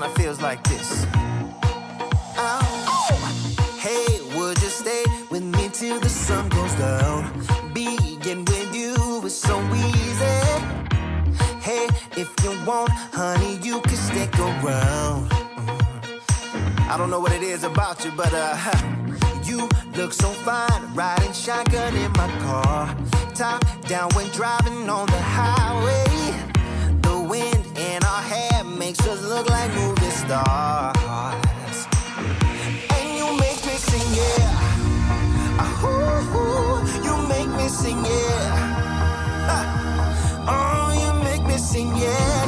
kinda feels like this. Oh, hey, would you stay with me till the sun goes down? Being with you is so easy. Hey, if you want, honey, you can stick around. I don't know what it is about you, but you look so fine, riding shotgun in my car. Top down when driving on the highway. The wind in our hair makes us look like movie stars. And you make me sing, yeah. You make me sing, yeah. Oh, you make me sing, yeah.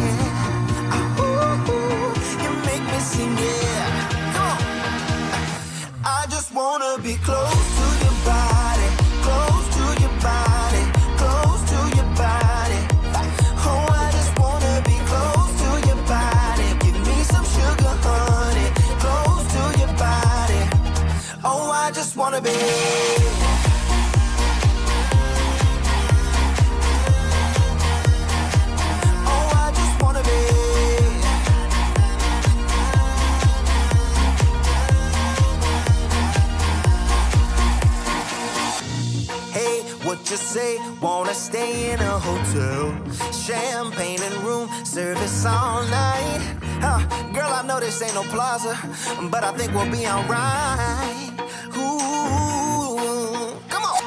You make me sing, yeah. Come on. I just wanna be close to your body, close to your body, close to your body. Oh, I just wanna be close to your body. Give me some sugar, honey, close to your body. Oh, I just wanna be. Just say, wanna stay in a hotel, champagne and room service all night. Girl, I know this ain't no plaza, but I think we'll be alright. Ooh, come on.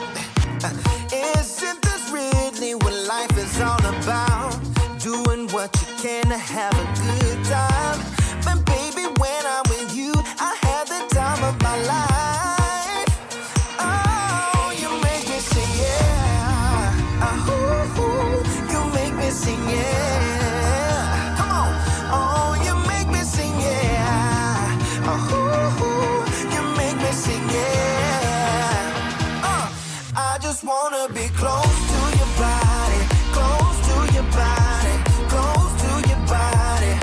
Isn't this really what life is all about? Doing what you can to have a good time. But baby, when I'm with you, I have the time of my life. Sing, yeah. Come on. Oh, you make me sing, yeah. Oh, you make me sing, yeah. I just wanna be close to your body, close to your body, close to your body.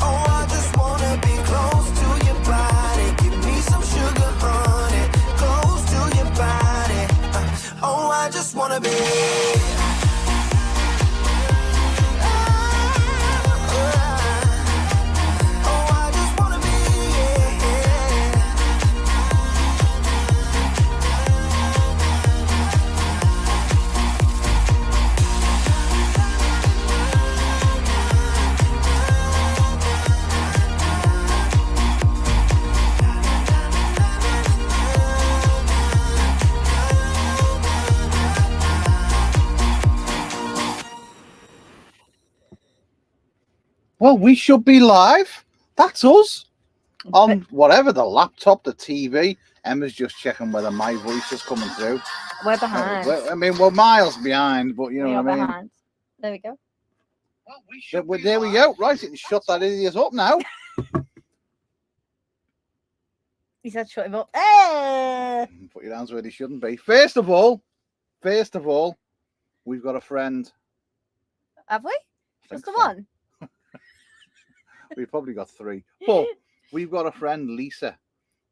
Oh, I just wanna be close to your body. Give me some sugar, honey, close to your body. Oh, I just wanna be. Well, we should be live. That's us. On whatever, the laptop, the TV. Emma's just checking whether my voice is coming through. We're behind. We're miles behind, but you know what I mean? Behind. There we go. Well, there we go. Right, you can shut that idiot up now. He said shut him up. Hey! Put your hands where they shouldn't be. First of all, we've got a friend. Have we? Just the so. one? We've probably got three. But we've got a friend, Lisa.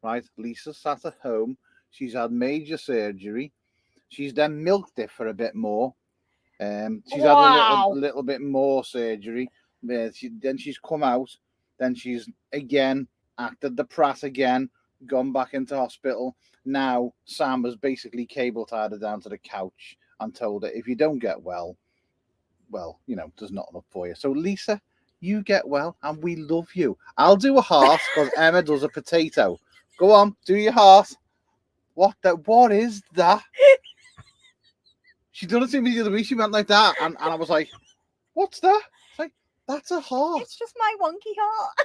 Right? Lisa sat at home. She's had major surgery. She's then milked it for a bit more. She's had a little bit more surgery. Then she's come out. Then she's again acted the prat again. Gone back into hospital. Now Sam has basically cable tied her down to the couch and told her, if you don't get well, you know, there's nothing up for you. So Lisa, you get well and we love you. I'll do a heart because Emma does a potato. Go on, do your heart. What is that? She done it to me the other week. She went like that, and I was like, "What's that?" It's like, "That's a heart." It's just my wonky heart.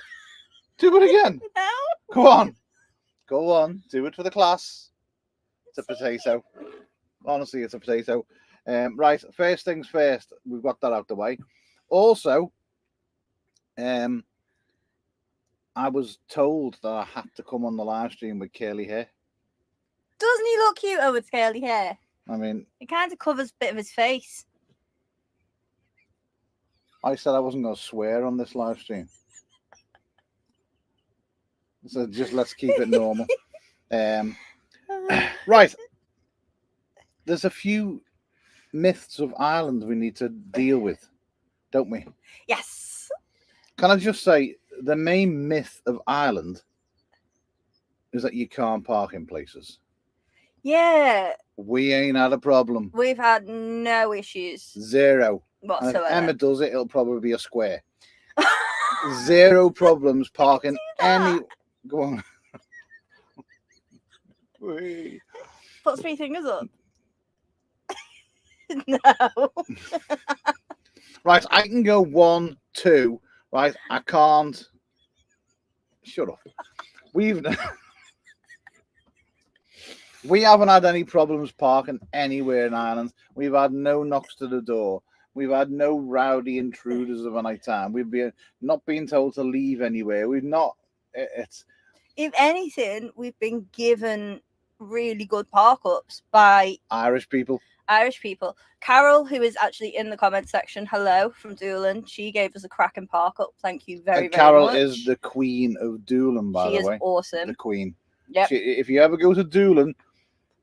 Do it again. No. Go on, do it for the class. It's a potato. Honestly, it's a potato. Right. First things first. We've got that out the way. Also, I was told that I had to come on the live stream with curly hair. Doesn't he look cuter with curly hair? I mean, it kind of covers a bit of his face. I said I wasn't going to swear on this live stream. So just let's keep it normal. Right. There's a few myths of Ireland we need to deal with, don't we? Yes. Can I just say, the main myth of Ireland is that you can't park in places. Yeah, We ain't had a problem. we've had no issues Zero. And if whatsoever. Emma does it, it'll probably be a square. Zero problems parking any. Go on. Whee. Put 3 fingers up. No. Right, I can go 1, 2. Right, I can't. Shut up. We haven't had any problems parking anywhere in Ireland. We've had no knocks to the door. We've had no rowdy intruders of a night time. We've been not being told to leave anywhere. We've not. It's If anything, we've been given really good park ups by Irish people. Carol, who is actually in the comment section, hello from Doolin. She gave us a cracking park up. Thank you very, And very Carol much. is the queen of Doolin, by She the way. is awesome. The queen. Yep. If you ever go to Doolin,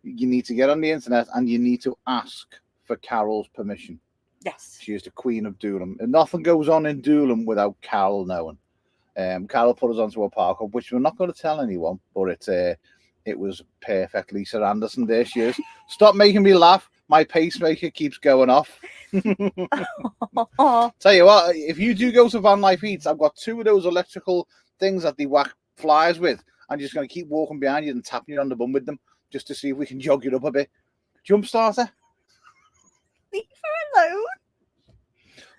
you need to get on the internet and you need to ask for Carol's permission. Yes. She is the queen of Doolin. And nothing goes on in Doolin without Carol knowing. Carol put us onto a park up, which we're not going to tell anyone, but it was perfect. Lisa Anderson, there she is. Stop making me laugh. My pacemaker keeps going off. Tell you what, if you do go to Van Life Eats, I've got 2 of those electrical things that they whack flies with. I'm just going to keep walking behind you and tapping you on the bum with them just to see if we can jog you up a bit. Jump starter. Leave her alone.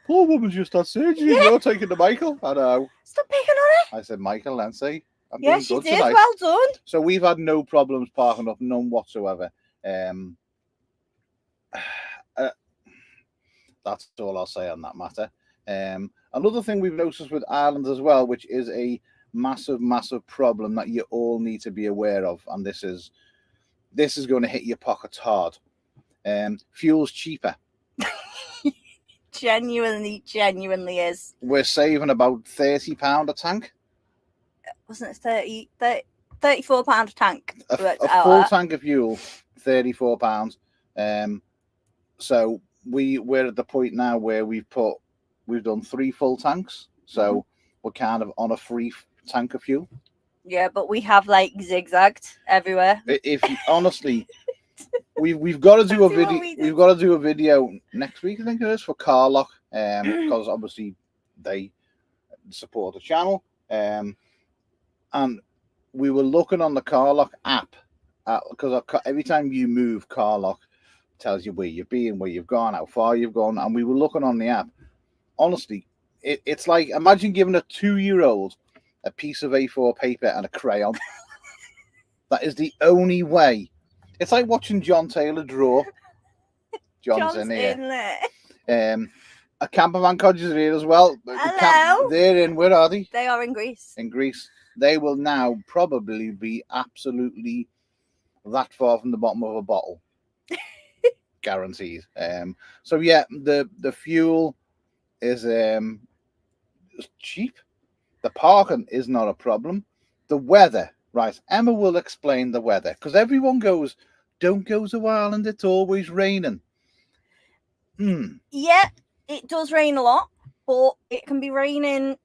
Poor woman's just had surgery. Yeah. You're taking the Michael. I know. Stop picking on I said, Michael, Nancy. I'm her. Yeah, being she good did. tonight. Well done. So we've had no problems parking up, none whatsoever. That's all I'll say on that matter. Another thing we've noticed with Ireland as well, which is a massive, massive problem that you all need to be aware of, and this is going to hit your pockets hard. Fuel's cheaper. Genuinely is. We're saving about £30 a tank. Wasn't it 34 £34 a tank? A full tank of fuel, £34. So we're at the point now where we've done 3 full tanks, so we're kind of on a free tank of fuel. Yeah, but we have like zigzagged everywhere. If honestly, we've got to do a video. We've got to do a video next week, I think it is, for Carlock, because obviously they support the channel, and we were looking on the Carlock app because every time you move, Carlock tells you where you've been, where you've gone, how far you've gone, and we were looking on the app. Honestly, it's like, imagine giving a 2-year-old a piece of A4 paper and a crayon. That is the only way. It's like watching John Taylor draw. John's in here. A campervan cottage is here as well. Hello. They're in. Where are they? They are in Greece. In Greece. They will now probably be absolutely that far from the bottom of a bottle. Guaranteed. So yeah, the fuel is cheap. The parking is not a problem. The weather, right? Emma will explain the weather, because everyone goes, "Don't go to Ireland, it's always raining." Yeah, it does rain a lot, but it can be raining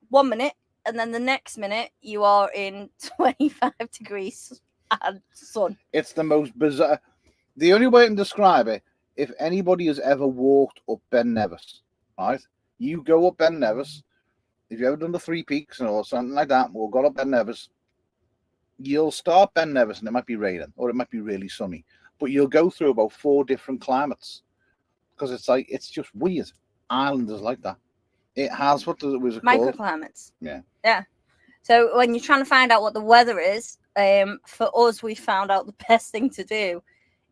1 minute, and then the next minute you are in 25 degrees and sun. It's the most bizarre. The only way I can describe it, if anybody has ever walked up Ben Nevis, right? You go up Ben Nevis. If you've ever done the 3 Peaks or something like that, or got up Ben Nevis, you'll start Ben Nevis and it might be raining or it might be really sunny, but you'll go through about 4 different climates, because it's just weird. Ireland is like that. It has what was it called? Microclimates. Yeah. So when you're trying to find out what the weather is, for us, we found out the best thing to do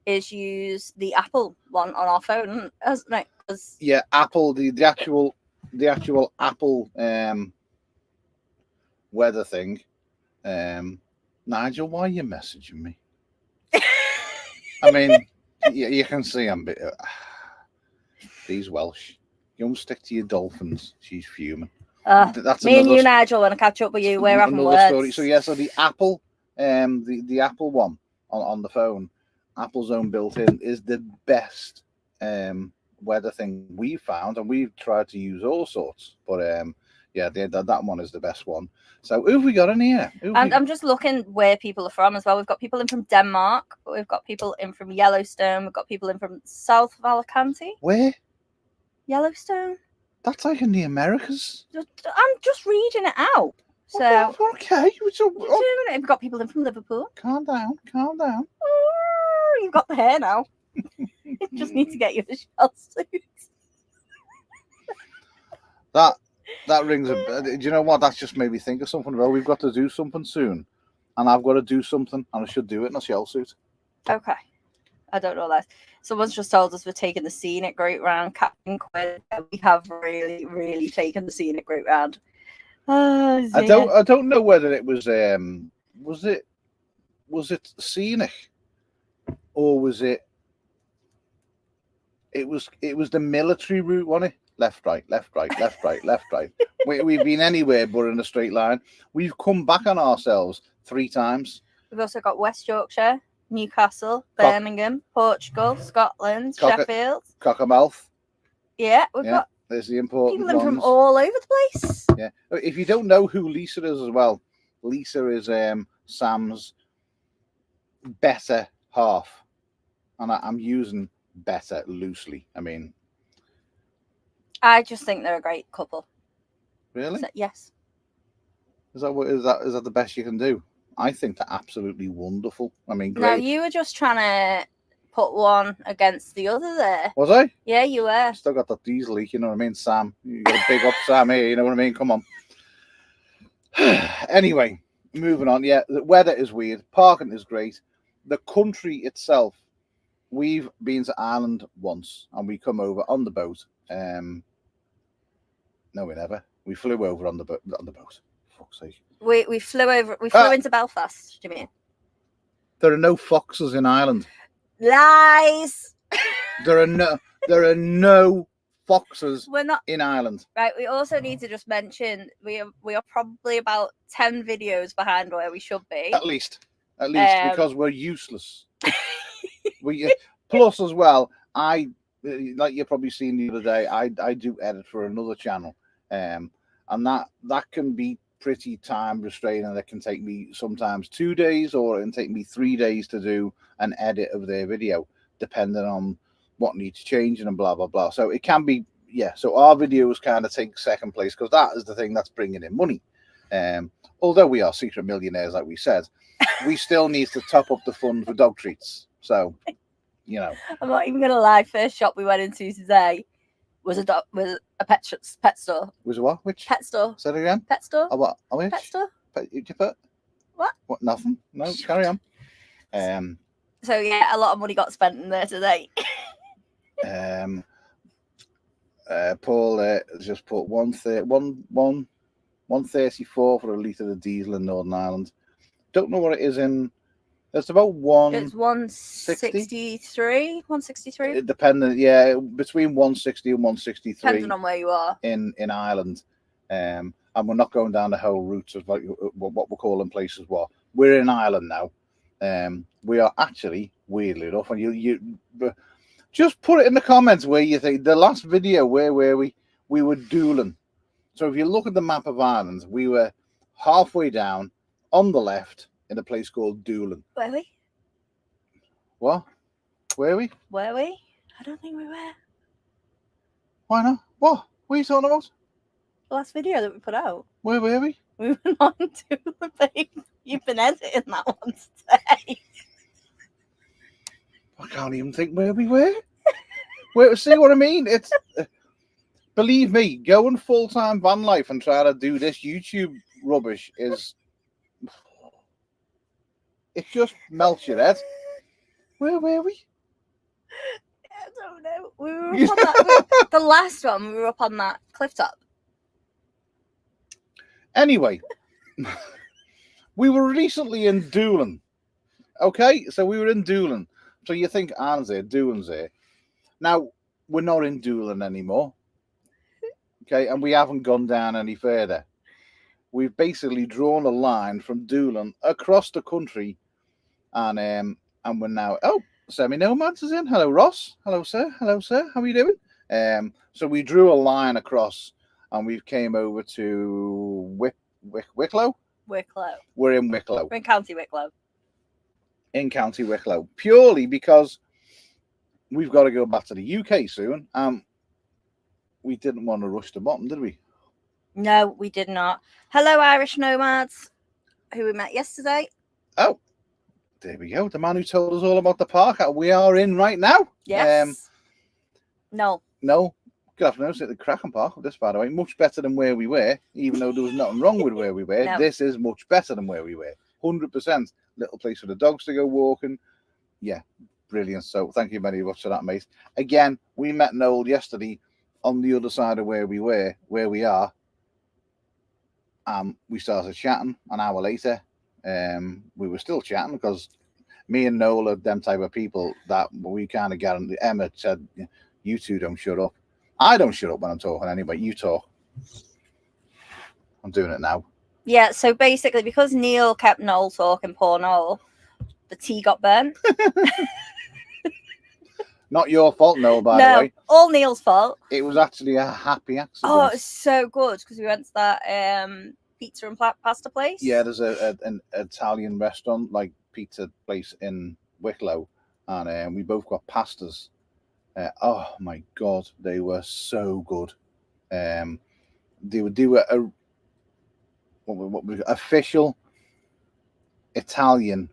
is use the Apple one on our phone, isn't it? Yeah, Apple, the actual Apple weather thing. Nigel, why are you messaging me? I mean, you can see I'm bit. These Welsh. You don't stick to your dolphins. She's fuming. That's me and you, Nigel, when I catch up with you, we're having words. Story. So yeah, so the Apple, the Apple one on the phone, Apple's own built-in, is the best weather thing we've found, and we've tried to use all sorts, but Yeah, that one is the best one. So who have we got in here? I'm just looking where people are from as well. We've got people in from Denmark. We've got people in from Yellowstone. We've got people in from south of Alicante. Where? Yellowstone. That's like in the Americas. I'm just reading it out. So okay. We've got people in from Liverpool. Calm down. Oh, you've got the hair now. You just need to get you a shell suit. That rings a. Do you know what? That's just made me think of something. Well, we've got to do something soon, and I've got to do something, and I should do it in a shell suit. Okay. I don't know that. Someone's just told us we're taking the scenic route round Captain Quinn. We have really, really taken the scenic route round. Oh, I don't know whether it was it scenic or was it was the military route, wasn't it? Left, right, left, right, left, right, left, right. We've been anywhere but in a straight line. We've come back on ourselves 3 times. We've also got West Yorkshire, Newcastle, Birmingham, Portugal, Scotland, Sheffield, Cockermouth. Yeah, we've got there's the important people ones. from all over the place. Yeah. If you don't know who Lisa is as well, Lisa is Sam's better half. And I'm using better loosely. I mean, I just think they're a great couple. Really? So, yes. Is that the best you can do? I think they're absolutely wonderful. I mean, great. No, you were just trying to put one against the other there. Was I? Yeah, you were. Still got that diesel leak, you know what I mean, Sam? You got to big up Sam here, you know what I mean? Come on. Anyway, moving on. Yeah, the weather is weird. Parking is great. The country itself, we've been to Ireland once, and we come over on the boat. No, we never. We flew over on the boat. Fuck's sake. We flew over. We flew into Belfast. Do you mean? There are no foxes in Ireland. Lies. There are no foxes We're not in Ireland. Right. We also need to just mention we are probably about 10 videos behind where we should be. At least because we're useless. Plus as well, I like you've probably seen the other day. I do edit for another channel, and that can be pretty time restraining. That can take me sometimes 2 days, or it can take me 3 days to do an edit of their video, depending on what needs changing and blah blah blah. So it can be, yeah. So our videos kind of take second place because that is the thing that's bringing in money. Although we are secret millionaires, like we said, we still need to top up the fund for dog treats. So, you know, I'm not even gonna lie. First shop we went into today was a pet store. Was it what? Which pet store? Say it again. Pet store. Oh, what? Oh, which? Pet store. What? What? Nothing. No. Carry on. So yeah, a lot of money got spent in there today. Paul just put 134 for a litre of diesel in Northern Ireland. Don't know what it is in. It's about It's 163. 163. Depending, yeah, between 160 and 163. Depending on where you are in Ireland. And we're not going down the whole route of like what we're calling places. What we're in Ireland now. We are actually, weirdly enough, and you just put it in the comments where you think the last video, where were we? We were Doolin. So if you look at the map of Ireland, we were halfway down on the left in a place called Doolin. Were we? What? Were we? Were we? I don't think we were. Why not? What are you talking about? The last video that we put out. Where were we? We were on Doolin, babe. You've been editing that one today. I can't even think where we were. See what I mean? It's believe me, going full-time van life and trying to do this YouTube rubbish is it just melts your head. Where were we? I don't know. We were up on that. The last one, we were up on that cliff top. Anyway, we were recently in Doolin. Okay, so we were in Doolin. So you think Ireland's there, Doolin's there. Now, we're not in Doolin anymore. Okay, and we haven't gone down any further. We've basically drawn a line from Doolin across the country, and we're now. Oh, Semi-Nomads is in. Hello, Ross. Hello, sir. Hello, sir. How are you doing? So we drew a line across, and we've came over to Wicklow. Wicklow. We're in Wicklow. We're in County Wicklow. In County Wicklow, purely because we've got to go back to the UK soon. We didn't want to rush the bottom, did we? No, we did not. Hello, Irish nomads, who we met yesterday. Oh, there we go. The man who told us all about the park we are in right now. Yes. No. Good afternoon. It's at the Kraken Park. This, by the way, much better than where we were. Even though there was nothing wrong with where we were, No. This is much better than where we were. 100%. Little place for the dogs to go walking. Yeah, brilliant. So thank you very much for that, mate. Again, we met Noel yesterday on the other side of where we are. We started chatting an hour later. We were still chatting because me and Noel are them type of people that we kind of guarantee. Emma said, "You two don't shut up." I don't shut up when I'm talking anyway. You talk. I'm doing it now. Yeah, so basically, because Neil kept Noel talking, poor Noel, the tea got burnt. Not your fault, Noel, by the way. All Neil's fault. It was actually a happy accident. Oh, it's so good because we went to that pizza and pasta place. Yeah, there's an Italian restaurant, like pizza place in Wicklow, and we both got pastas. Oh my God, they were so good. They would do what official Italian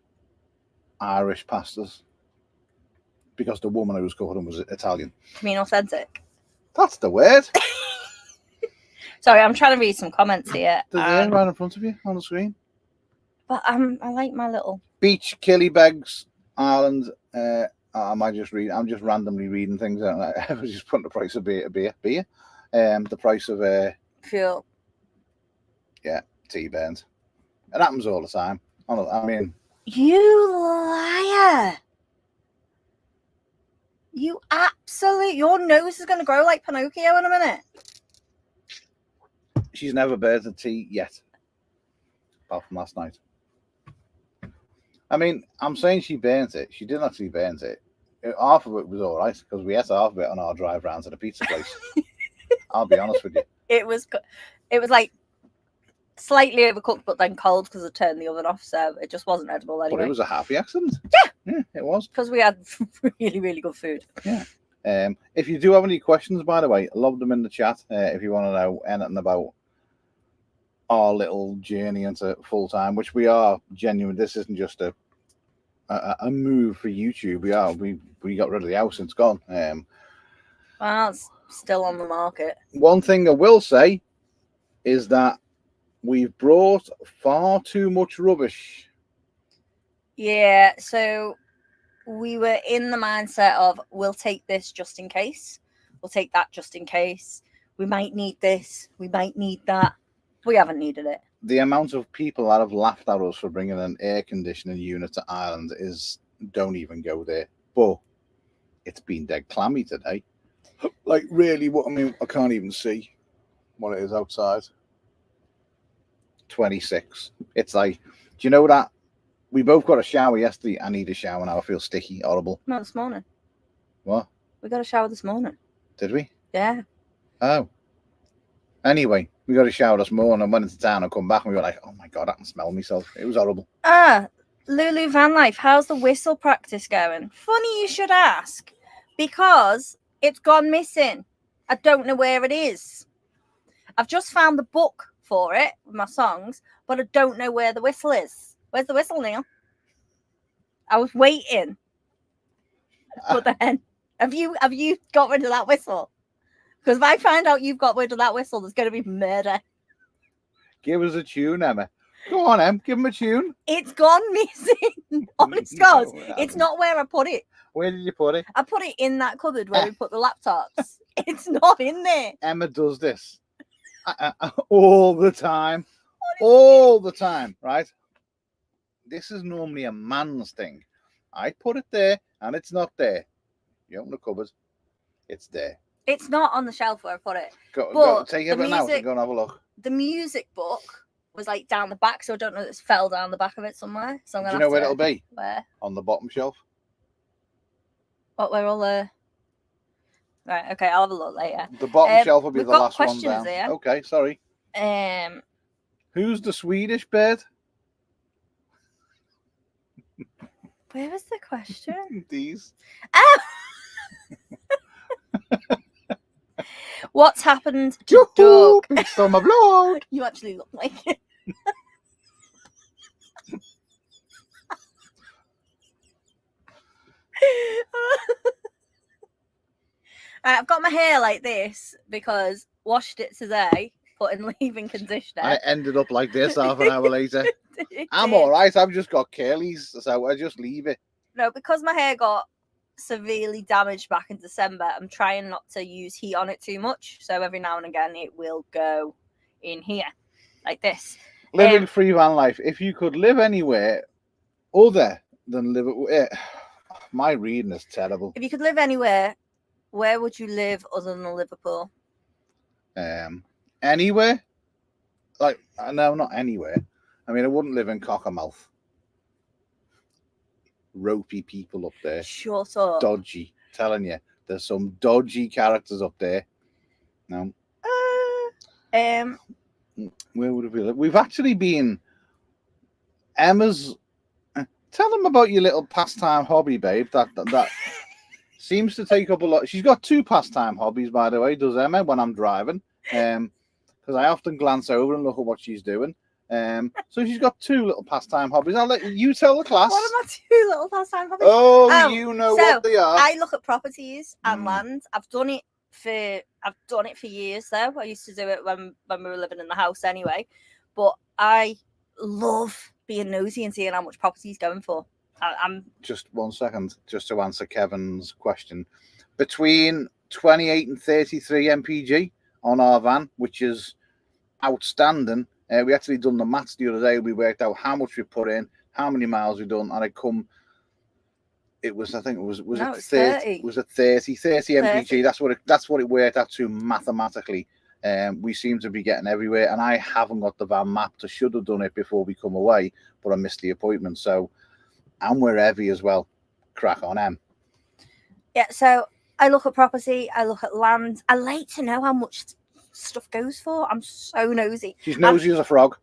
Irish pastas because the woman who was cooking them was Italian. You mean authentic? That's the word. Sorry, I'm trying to read some comments here. There's right in front of you on the screen. But I like my little Beach, Killybegs, Ireland. I'm just randomly reading things. I was just putting the price of beer. The price of fuel. Yeah, tea burns. It happens all the time. I mean, you liar! Your nose is going to grow like Pinocchio in a minute. She's never burned a tea yet, apart from last night. I mean, I'm saying she burnt it. She didn't actually burn it. Half of it was all right because we ate half of it on our drive round to the pizza place. I'll be honest with you. It was like slightly overcooked, but then cold because I turned the oven off, so it just wasn't edible anyway. But it was a happy accident. Yeah, it was. Because we had really, really good food. Yeah. If you do have any questions, by the way, love them in the chat. If you want to know anything about our little journey into full time, which we are genuine. This isn't just a move for YouTube. We got rid of the house and it's gone. Well, it's still on the market. One thing I will say is that we've brought far too much rubbish. Yeah, so we were in the mindset of we'll take this just in case. We'll take that just in case. We might need this. We might need that. We haven't needed it. The amount of people that have laughed at us for bringing an air conditioning unit to Ireland don't even go there. But it's been dead clammy today. Like, really, I can't even see what it is outside. 26. It's like, do you know that? We both got a shower yesterday. I need a shower now. I feel sticky, horrible. No, this morning. What? We got a shower this morning. Did we? Yeah. Oh. Anyway, we got a shower this morning, went into town and come back and we were like, oh my God, I can smell myself. It was horrible. Lulu Van Life, how's the whistle practice going? Funny you should ask, because it's gone missing. I don't know where it is. I've just found the book for it with my songs, but I don't know where the whistle is. Where's the whistle, Neil? I was waiting. But then, have you got rid of that whistle? Because if I find out you've got rid of that whistle, there's going to be murder. Give us a tune, Emma. Go on, Em. Give him a tune. It's gone missing. Honest God. It's not where I put it. Where did you put it? I put it in that cupboard where we put the laptops. It's not in there. Emma does this all the time. All the time, right? This is normally a man's thing. I put it there and it's not there. You open the cupboard, it's there. It's not on the shelf where I put it. Go take it out and go and have a look. The music book was like down the back, so I don't know if it's fell down the back of it somewhere. So I'm gonna. Do you know where it'll be? Where? On the bottom shelf. What? Where all the? Right, okay, I'll have a look later. The bottom shelf will be we've the got last one questions down. here. Okay, sorry. Um, Who's the Swedish bird? where was the question? These. Oh! What's happened to Doug? Big summer blow. You actually look like it. I've got my hair like this because washed it today, put in leave-in conditioner. I ended up like this half an hour later. I'm all right. I've just got curlies, so I just leave it. No, because my hair got severely damaged back in December, I'm trying not to use heat on it too much. So every now and again, it will go in here like this. Living free van life. If you could live anywhere other than my reading is terrible. If you could live anywhere, where would you live other than Liverpool? Anywhere? Like, no, not anywhere. I mean, I wouldn't live in Cockermouth. Ropey people up there. Shut up. Dodgy. Telling you, there's some dodgy characters up there. No. Where would we live? We've actually been. Emma's. Tell them about your little pastime hobby, babe. That seems to take up a lot. She's got 2 pastime hobbies, by the way, does Emma, when I'm driving. Because I often glance over and look at what she's doing. So she's got 2 little pastime hobbies. I'll let you tell the class. What are my 2 little pastime hobbies? Oh, you know what they are. I look at properties and land. I've done it for years though. I used to do it when we were living in the house anyway. But I love being nosy and seeing how much property is going for. I'm just 1 second, just to answer Kevin's question. Between 28 and 33 mpg on our van, which is outstanding. We actually done the maths the other day. We worked out how much we put in, how many miles we've done, and it was 30 mpg. That's what it worked out to mathematically. We seem to be getting everywhere, and I haven't got the van mapped. I should have done it before we come away, but I missed the appointment. So, and we're heavy as well. Crack on, Em. Yeah, so I look at property, I look at land. I like to know how much stuff goes for. I'm so nosy. She's nosy as a frog.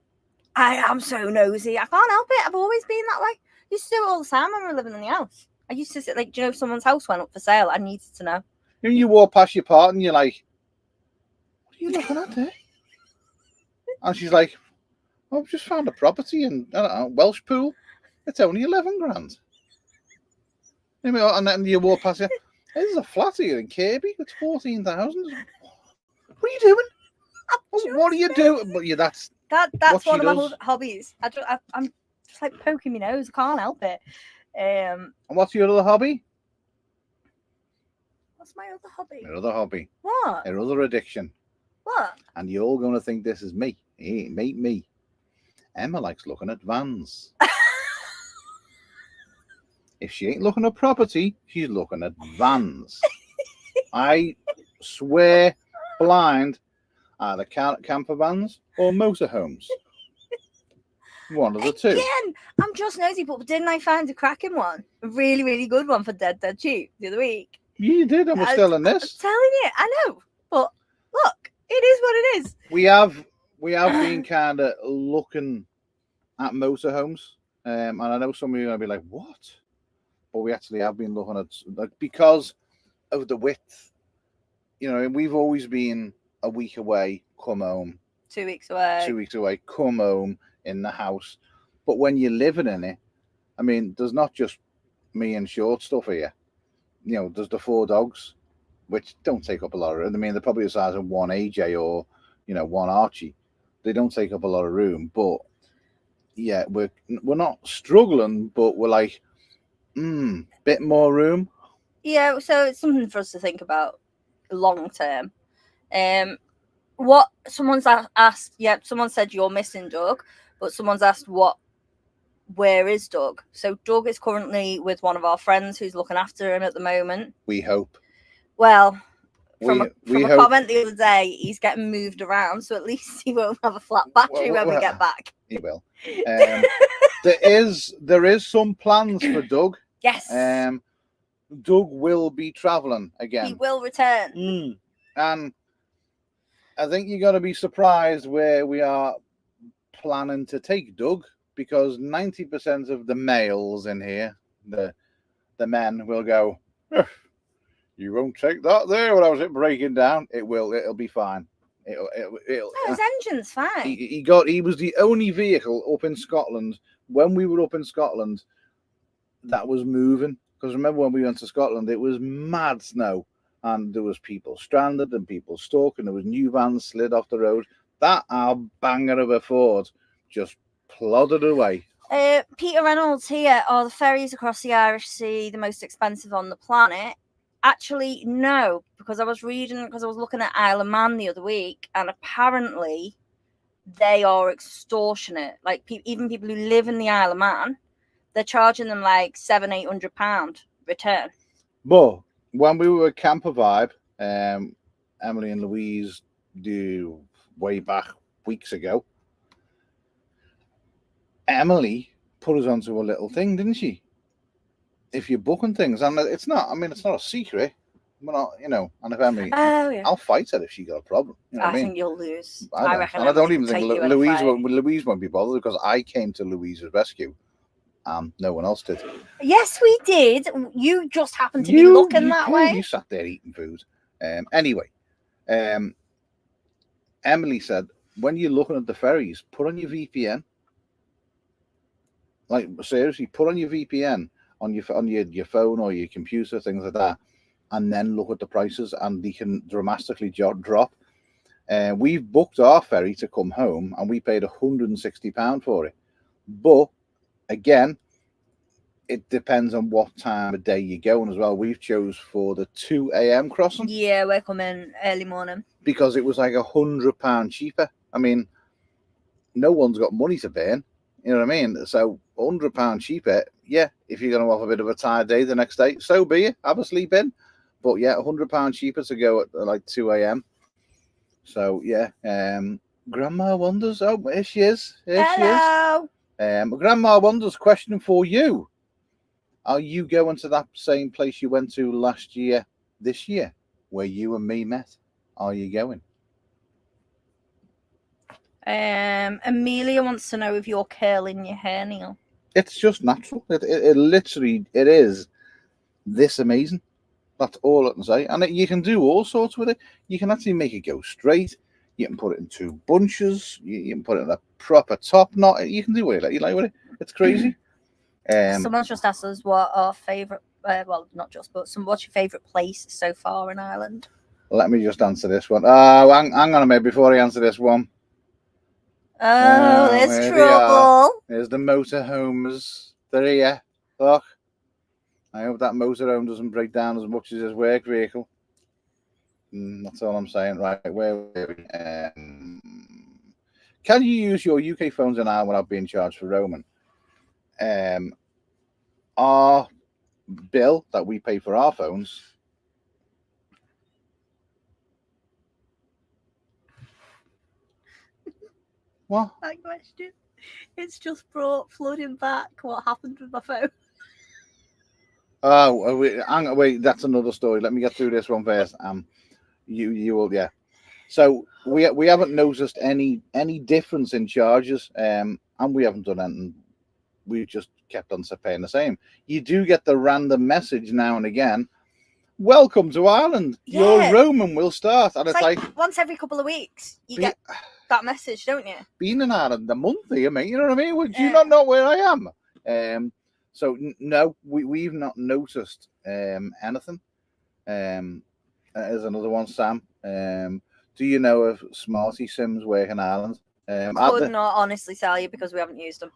I am so nosy. I can't help it. I've always been that way. I used to do it all the time when we were living in the house. I used to sit like, do you know, if someone's house went up for sale, I needed to know. You walk past your part and you're like, what are you looking at there? And she's like, I've just found a property in, I don't know, Welsh Pool. It's only 11 grand. And then you walk past it. There's a flat here in Kirby. It's 14,000. What are you doing? What are you doing? But yeah, that's one of my hobbies. I'm just like poking my nose. I can't help it. And what's your other hobby? What's my other hobby? Your other hobby. What? Your other addiction. What? And you're all going to think this is me. It ain't me. Emma likes looking at vans. If she ain't looking at property, she's looking at vans. I swear blind, either camper vans or motorhomes. One of the 2. Again, I'm just nosy, but didn't I find a cracking one? A really, really good one for dead cheap the other week. You did, and we're still in this. I'm telling you, I know. But look, it is what it is. We have been kind of looking at motorhomes. And I know some of you are going to be like, what? But we actually have been looking at, like, because of the width. You know, we've always been a week away, come home. 2 weeks away. 2 weeks away, come home in the house. But when you're living in it, I mean, there's not just me and short stuff here. You know, there's the 4 dogs, which don't take up a lot of room. I mean, they're probably the size of 1 AJ or, you know, 1 Archie. They don't take up a lot of room. But yeah, we're not struggling, but we're like, bit more room. Yeah, so it's something for us to think about long term. What someone's asked, someone said you're missing Doug, but someone's asked where is Doug? So Doug is currently with one of our friends who's looking after him at the moment. We hope. Well, from a comment the other day, he's getting moved around, so at least he won't have a flat battery when we get back. He will. There is some plans for Doug. Yes. Doug will be traveling He again. will return. And I think you're going to be surprised where we are planning to take Doug, because 90% of the males in here, the men, will go, you won't take that there when I was breaking down. It'll be fine. It'll No, his engine's fine. he was the only vehicle up in Scotland when we were up in Scotland that was moving. Because remember when we went to Scotland, it was mad snow and there was people stranded and people stuck and there was new vans slid off the road. That our banger of a Ford just plodded away. Peter Reynolds here, are the ferries across the Irish Sea the most expensive on the planet? Actually, no, because I was looking at Isle of Man the other week, and apparently they are extortionate. Like even people who live in the Isle of Man, they're charging them like £700-800 return. But when we were at Camper Vibe, Emily and Louise do way back weeks ago, Emily put us onto a little thing, didn't she? If you're booking things, and it's not a secret. We're not, and if Emily, I'll fight her if she got a problem. You know what I mean? Think you'll lose. I reckon. And I don't even think Louise won't be bothered, because I came to Louise's rescue. No one else did. Yes, we did. You just happened to be looking that way. You sat there eating food. Anyway, Emily said, when you're looking at the ferries, put on your VPN. Like, seriously, put on your VPN on your phone or your computer, things like that, and then look at the prices, and they can dramatically drop. We've booked our ferry to come home, and we paid £160 for it. But again, it depends on what time of day you're going as well. We've chose for the 2 a.m. crossing. Yeah, we're coming early morning. Because it was like £100 cheaper. I mean, no one's got money to burn. You know what I mean? So £100 cheaper, yeah, if you're going to have a bit of a tired day the next day, so be it. Have a sleep in. But yeah, £100 cheaper to go at like 2 a.m. So yeah, Grandma Wonders. Oh, here she is. Hello. Grandma Wonders, question for you. Are you going to that same place you went to last year, this year, where you and me met? Are you going? Amelia wants to know if you're curling your hair, Neil. It's just natural. It literally is this amazing. That's all I can say. And you can do all sorts with it. You can actually make it go straight. You can put it in 2 bunches. You can put it in a proper top knot. You can do what you like with it. It's crazy. Someone's just asked us what our favourite, well, not just, but what's your favourite place so far in Ireland? Let me just answer this one. Oh, hang on a minute before I answer this one. Oh, there's trouble. There's the motorhomes. They're here. Look. I hope that motorhome doesn't break down as much as his work vehicle. That's all I'm saying. Right, where were we? Can you use your UK phones in Ireland without being charged for roaming? Our bill that we pay for our phones. What? That question. It's just brought flooding back what happened with my phone. Oh, wait, that's another story. Let me get through this one first. You will, yeah. So we haven't noticed any difference in charges, and we haven't done anything. We've just kept on paying the same. You do get the random message now and again. Welcome to Ireland. Yeah. Your roaming will start, and it's like once every couple of weeks you get that message, don't you? Being in Ireland a month here, mate. You know what I mean? Would you not know where I am? So no, we've not noticed anything. There's another one, Sam. Do you know if Smarty Sims work in Ireland? Could not honestly tell you because we haven't used them.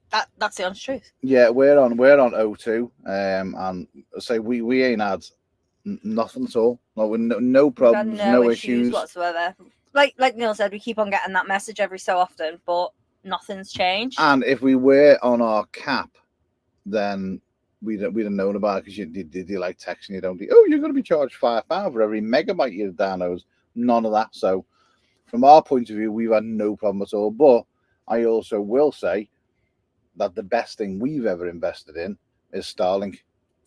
That's the honest truth. Yeah, we're on O2, and say we ain't had nothing at all. No problems, no issues whatsoever. Like Neil said, we keep on getting that message every so often, but nothing's changed. And if we were on our cap, then we'd have known about it, because you like texting you, don't you? Oh, you're going to be charged £5 for every megabyte you download. None of that. So from our point of view, we've had no problem at all. But I also will say that the best thing we've ever invested in is Starlink.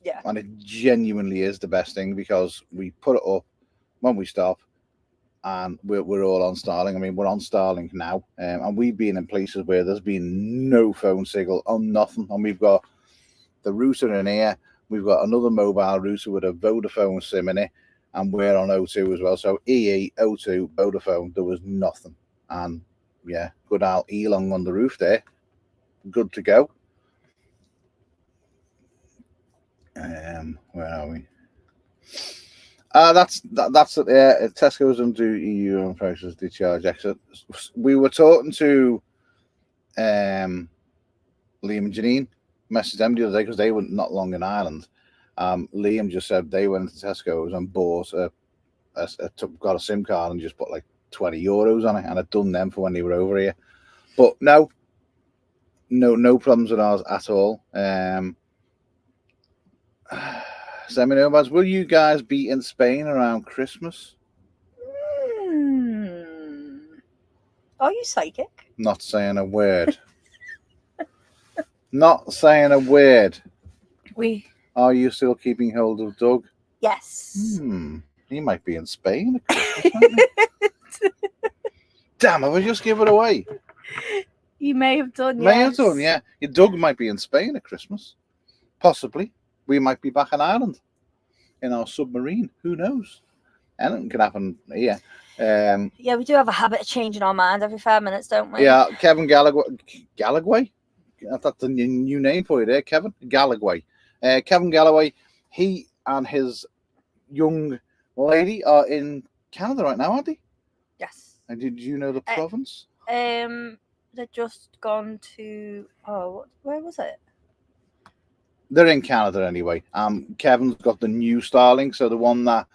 Yeah. And it genuinely is the best thing because we put it up when we stop and we're all on Starlink. I mean, we're on Starlink now, and we've been in places where there's been no phone signal on nothing. And we've got the router in here. We've got another mobile router with a Vodafone SIM in it, and we're on O2 as well. So EE, O2, Vodafone, there was nothing. And yeah, good old Elon on the roof there. Good to go. Where are we? That's it. Yeah, Tesco's and do EU on prices. They charge extra. We were talking to Liam and Janine. Messaged them the other day because they were not long in Ireland. Liam just said they went to Tesco's and bought got a SIM card and just put like 20 euros on it, and had done them for when they were over here. But no problems with ours at all. Semi-nomads, will you guys be in Spain around Christmas? Are you psychic? Not saying a word. Not saying a word. Are you still keeping hold of Doug? Yes. He might be in Spain at Christmas, Damn, have I just give it away? You may have done, May have done, yeah. Doug might be in Spain at Christmas. Possibly. We might be back in Ireland in our submarine. Who knows? Anything can happen here. Yeah, we do have a habit of changing our mind every 5 minutes, don't we? Yeah, Kevin Gallagway? That's the new name for you there, Kevin Gallagway. Kevin Galloway, he and his young lady are in Canada right now, aren't they? Yes. And did you know the province? They've just gone to where was it? They're in Canada anyway. Kevin's got the new Starlink, so the one that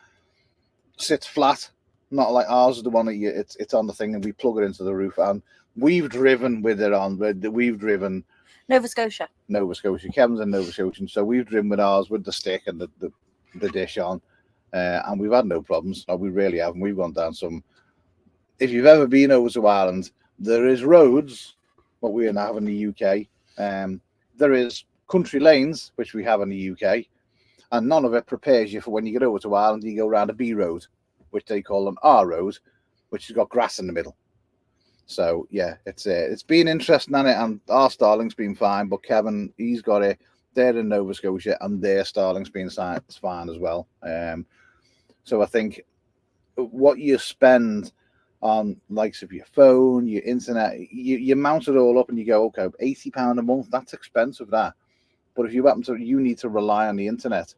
sits flat, not like ours is the one that it's on the thing and we plug it into the roof. And we've driven with it on. We've driven Nova Scotia. Kevin's in Nova Scotia, so we've driven with ours with the stick and the dish on, and we've had no problems. No, we really haven't. We've gone down some. If you've ever been over to Ireland, there is roads, what we have in the UK. There is country lanes, which we have in the UK, and none of it prepares you for when you get over to Ireland. You go around a B road, which they call an R road, which has got grass in the middle. So yeah, it's been interesting, on it, and our Starlink's been fine, but Kevin, he's got it. They're in Nova Scotia, and their Starlink's been fine as well. So I think what you spend on likes of your phone, your internet, you mount it all up, and you go, okay, £80 a month, that's expensive, that. But if you need to rely on the internet,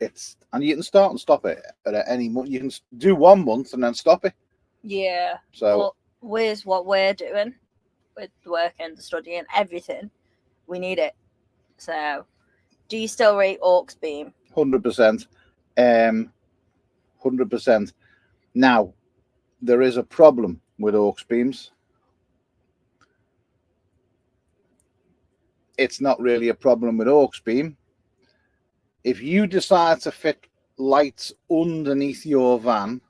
and you can start and stop it at any month. You can do 1 month and then stop it. Yeah. So. But where's what we're doing with work and studying, everything. We need it. So, do you still rate Aux Beam? 100%. 100%. Now, there is a problem with Aux Beams. It's not really a problem with Aux Beam. If you decide to fit lights underneath your van,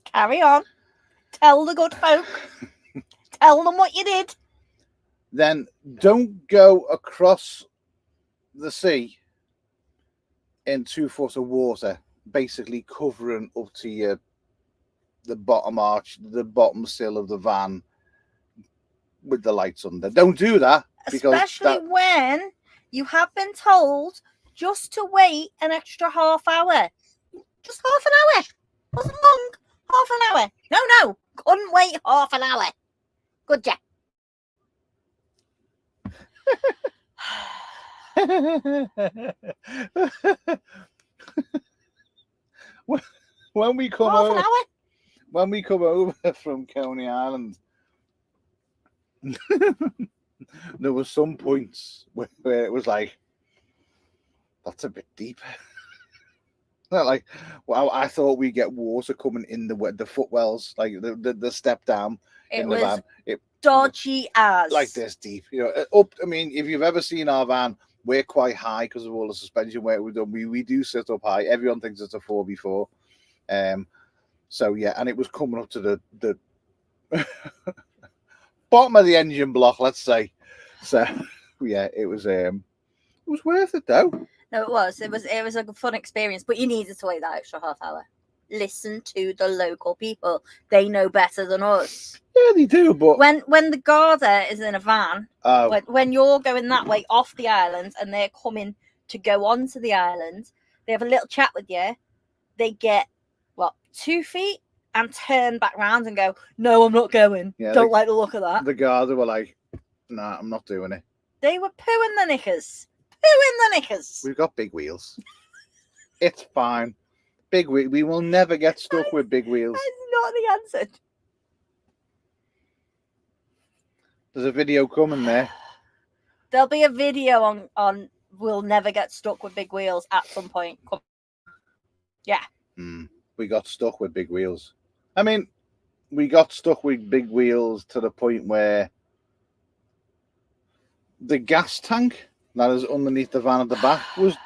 carry on. Tell the good folk. Tell them what you did. Then don't go across the sea in 2 foot of water, basically covering up to the bottom arch, the bottom sill of the van with the lights under. Don't do that. Especially when you have been told just to wait an extra half hour. Just half an hour. Wasn't long. Half an hour. No. Couldn't wait half an hour. Good, Jack. When we come over from Coney Island, there were some points where it was like, that's a bit deep. Like, well, I thought we get water coming in the footwells, like the step down in the van. It dodgy as like this deep, I mean, if you've ever seen our van, we're quite high because of all the suspension work we've done. We do sit up high. Everyone thinks it's a 4x4. So yeah, and it was coming up to the bottom of the engine block, let's say. So yeah, it was worth it though. No, it was a fun experience, but you needed to wait that extra half hour. Listen to the local people; they know better than us. Yeah, they do. But when the Garda is in a van, oh, when you're going that way off the island and they're coming to go onto the island, they have a little chat with you. They get 2 feet and turn back round and go, "No, I'm not going. Yeah, Don't like the look of that." the Garda were like, "Nah, I'm not doing it." They were pooing the knickers. Pooing the knickers. We've got big wheels. It's fine. Big wheel. We will never get stuck with big wheels. That's not the answer. There's a video coming there. There'll be a video on we'll never get stuck with big wheels at some point. Yeah. We got stuck with big wheels. I mean, we got stuck with big wheels to the point where the gas tank that is underneath the van at the back was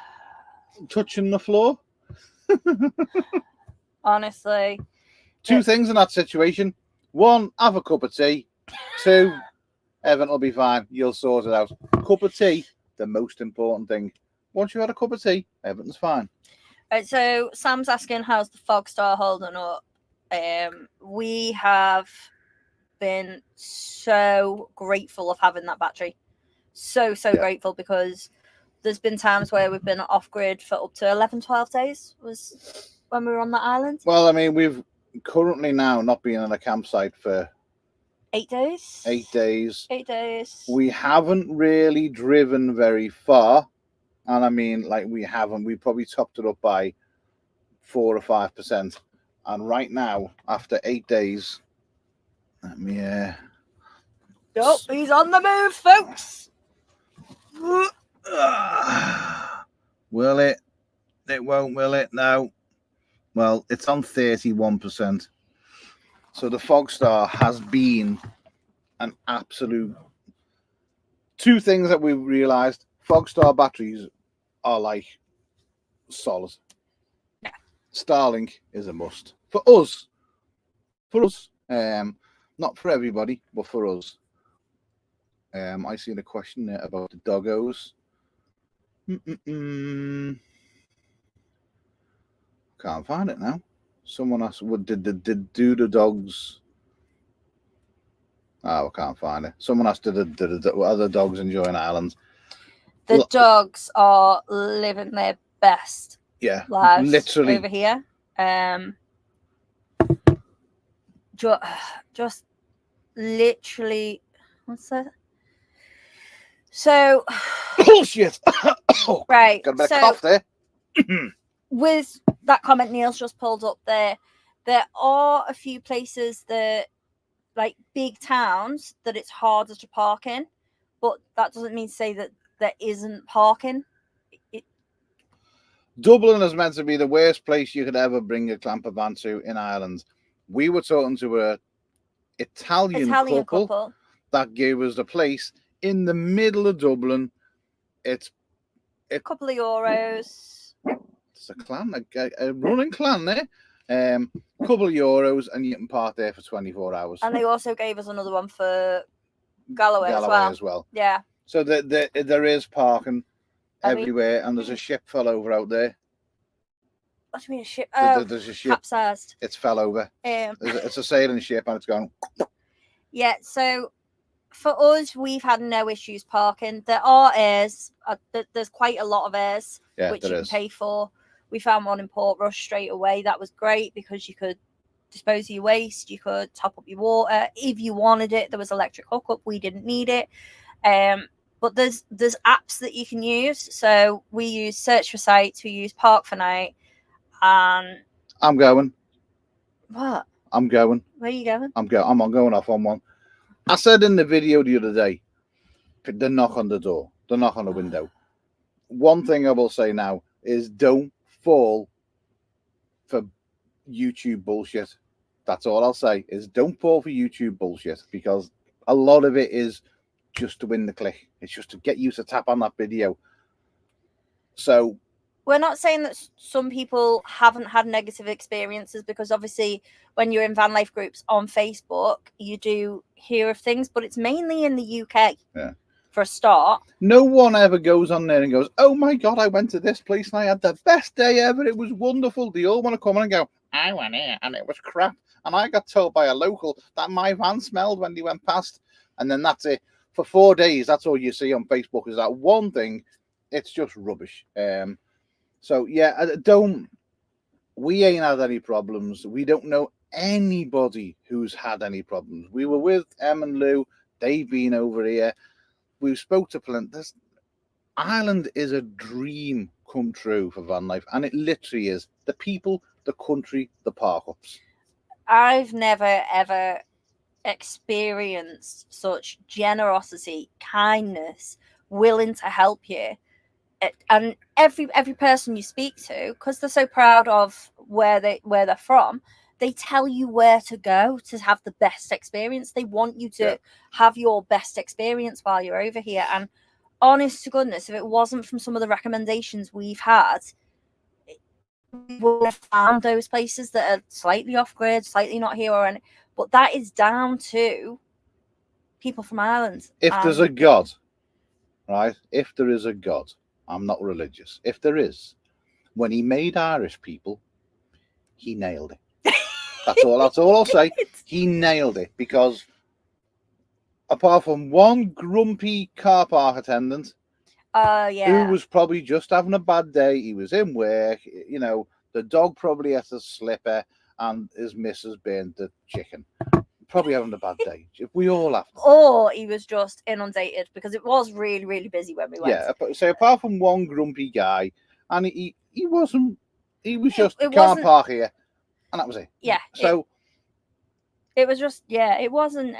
touching the floor. Honestly. Two things in that situation. One, have a cup of tea. Two, everything will be fine. You'll sort it out. Cup of tea, the most important thing. Once you've had a cup of tea, everything's fine. Right, so Sam's asking, how's the Fogstar holding up? We have been so grateful of having that battery. So grateful, because there's been times where we've been off grid for up to 11, 12 days was when we were on that island. Well, I mean, we've currently now not been on a campsite for 8 days. 8 days. 8 days. We haven't really driven very far. And I mean, like, we probably topped it up by 4 or 5%. And right now, after 8 days, let me Oh, he's on the move, folks. Will it? It won't, will it? No. Well, it's on 31%. So the Fogstar has been an absolute... Two things that we realised. Fogstar batteries are like solid. Yeah. Starlink is a must. For us. Not for everybody, but for us. I seen a question there about the doggos. Can't find it now. Someone asked, did do the dogs? Oh, I can't find it. Someone asked, did other dogs enjoying Ireland? The dogs are living their best lives literally over here. Just literally, what's that? So bullshit. Right. Got a bit of cough there. With that comment Neil's just pulled up there are a few places that, like big towns, that it's harder to park in, but that doesn't mean to say that there isn't parking. Dublin is meant to be the worst place you could ever bring a camper van to in Ireland. We were talking to a Italian couple that gave us a place in the middle of Dublin. It's a couple of euros. It's a clan, a running clan there. Couple of euros, and you can park there for 24 hours. And they also gave us another one for Galloway as well. Yeah. So there is parking everywhere, and there's a ship fell over out there. What do you mean a ship? Oh, there's a ship capsized. It's fell over. It's a sailing ship, and it's gone. Yeah. So for us, we've had no issues parking. There are airs. There's quite a lot of airs, which you can pay for. We found one in Portrush straight away. That was great because you could dispose of your waste. You could top up your water if you wanted it. There was electric hookup. We didn't need it. But there's apps that you can use. So we use Search for Sites. We use Park for Night. And I'm going. What? I'm going. Where are you going? I'm going off on one. I said in the video the other day, the knock on the door, the knock on the window. One thing I will say now is don't fall for YouTube bullshit. That's all I'll say, is don't fall for YouTube bullshit, because a lot of it is just to win the click. It's just to get you to tap on that video. So we're not saying that some people haven't had negative experiences, because obviously when you're in van life groups on Facebook, you do hear of things, but it's mainly in the UK. Yeah. for a start. No one ever goes on there and goes, oh my God, I went to this place and I had the best day ever. It was wonderful. They all want to come in and go, I went here and it was crap. And I got told by a local that my van smelled when they went past. And then that's it. For 4 days, that's all you see on Facebook is that one thing. It's just rubbish. So, yeah, we ain't had any problems. We don't know anybody who's had any problems. We were with Em and Lou. They've been over here. We spoke to plenty. This Ireland is a dream come true for van life, and it literally is. The people, the country, the park-ups. I've never, ever experienced such generosity, kindness, willing to help you. And every person you speak to, because they're so proud of where they're from, they tell you where to go to have the best experience. They want you to have your best experience while you're over here. And honest to goodness, if it wasn't from some of the recommendations we've had, we would have found those places that are slightly off grid, slightly not here or any. But that is down to people from Ireland. If there's a God, right? If there is a God, I'm not religious. If there is, when he made Irish people, he nailed it. That's all I'll say. He nailed it, because apart from one grumpy car park attendant, who was probably just having a bad day, he was in work, you know, the dog probably had a slipper and his missus burned the chicken. Probably having a bad day. We all have to. Or he was just inundated, because it was really, really busy when we went. Yeah, so apart from one grumpy guy, and he was just can't park here, and that was it. Yeah. So it was just, it wasn't.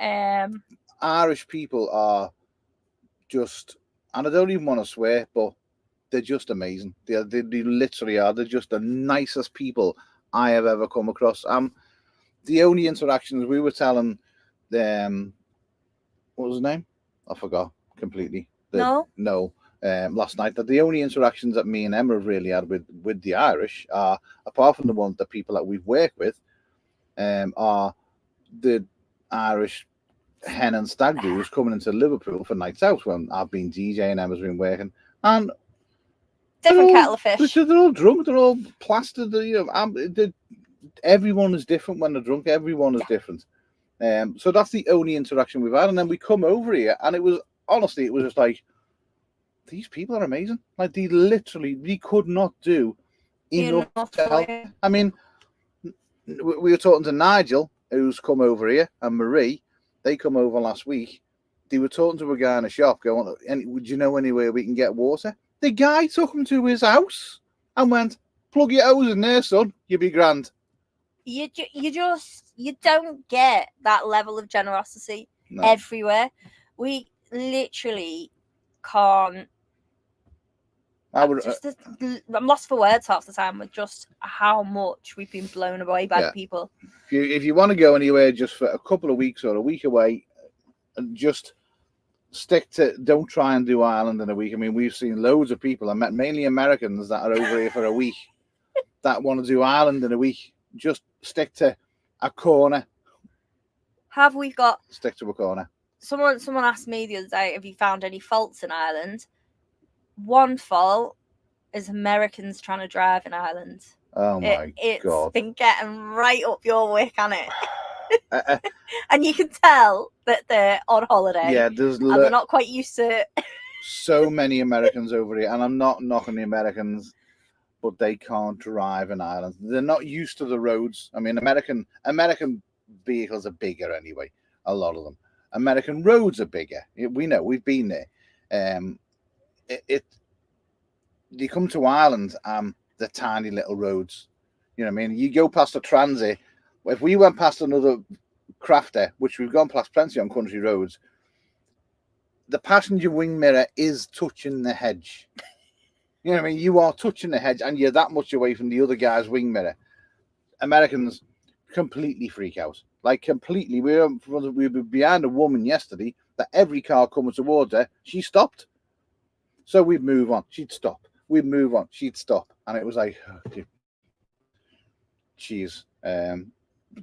Irish people are just, and I don't even want to swear, but they're just amazing. They literally are. They're just the nicest people I have ever come across. The only interactions we were telling them, what was his name? I forgot completely. No. Last night, that the only interactions that me and Emma have really had with the Irish are, apart from the people that we've worked with, are the Irish hen and stag do who's coming into Liverpool for nights out when I've been DJing, Emma's been working, and different kettle of fish. They're all drunk. They're all plastered. You know, everyone is different when they're drunk. Everyone is different. So that's the only interaction we've had. And then we come over here, and it was just like, these people are amazing. Like, we could not do enough to help. I mean, we were talking to Nigel, who's come over here, and Marie. They come over last week. They were talking to a guy in a shop, going, would you know anywhere we can get water? The guy took him to his house and went, plug your hose in there, son. You'll be grand. You don't get that level of generosity everywhere. We literally can't. I'm lost for words half the time with just how much we've been blown away by the people. If you want to go anywhere just for a couple of weeks or a week away, and just stick to, don't try and do Ireland in a week. I mean, we've seen loads of people, I met mainly Americans that are over here for a week that want to do Ireland in a week. Just stick to a corner. Stick to a corner. Someone asked me the other day, have you found any faults in Ireland? One fault is Americans trying to drive in Ireland. Oh my God. It's been getting right up your wick, hasn't it? And you can tell that they're on holiday. Yeah, and they're not quite used to it. So many Americans over here, and I'm not knocking the Americans, but they can't drive in Ireland. They're not used to the roads. I mean, American vehicles are bigger anyway, a lot of them. American roads are bigger. We know, we've been there. You come to Ireland, the tiny little roads. You know what I mean? You go past a transit. If we went past another crafter, which we've gone past plenty on country roads, the passenger wing mirror is touching the hedge. You know what I mean? You are touching the hedge, and you're that much away from the other guy's wing mirror. Americans completely freak out. Like, completely. We were behind a woman yesterday that every car coming towards her, she stopped. So we'd move on. She'd stop. We'd move on. She'd stop. And it was like, oh, geez.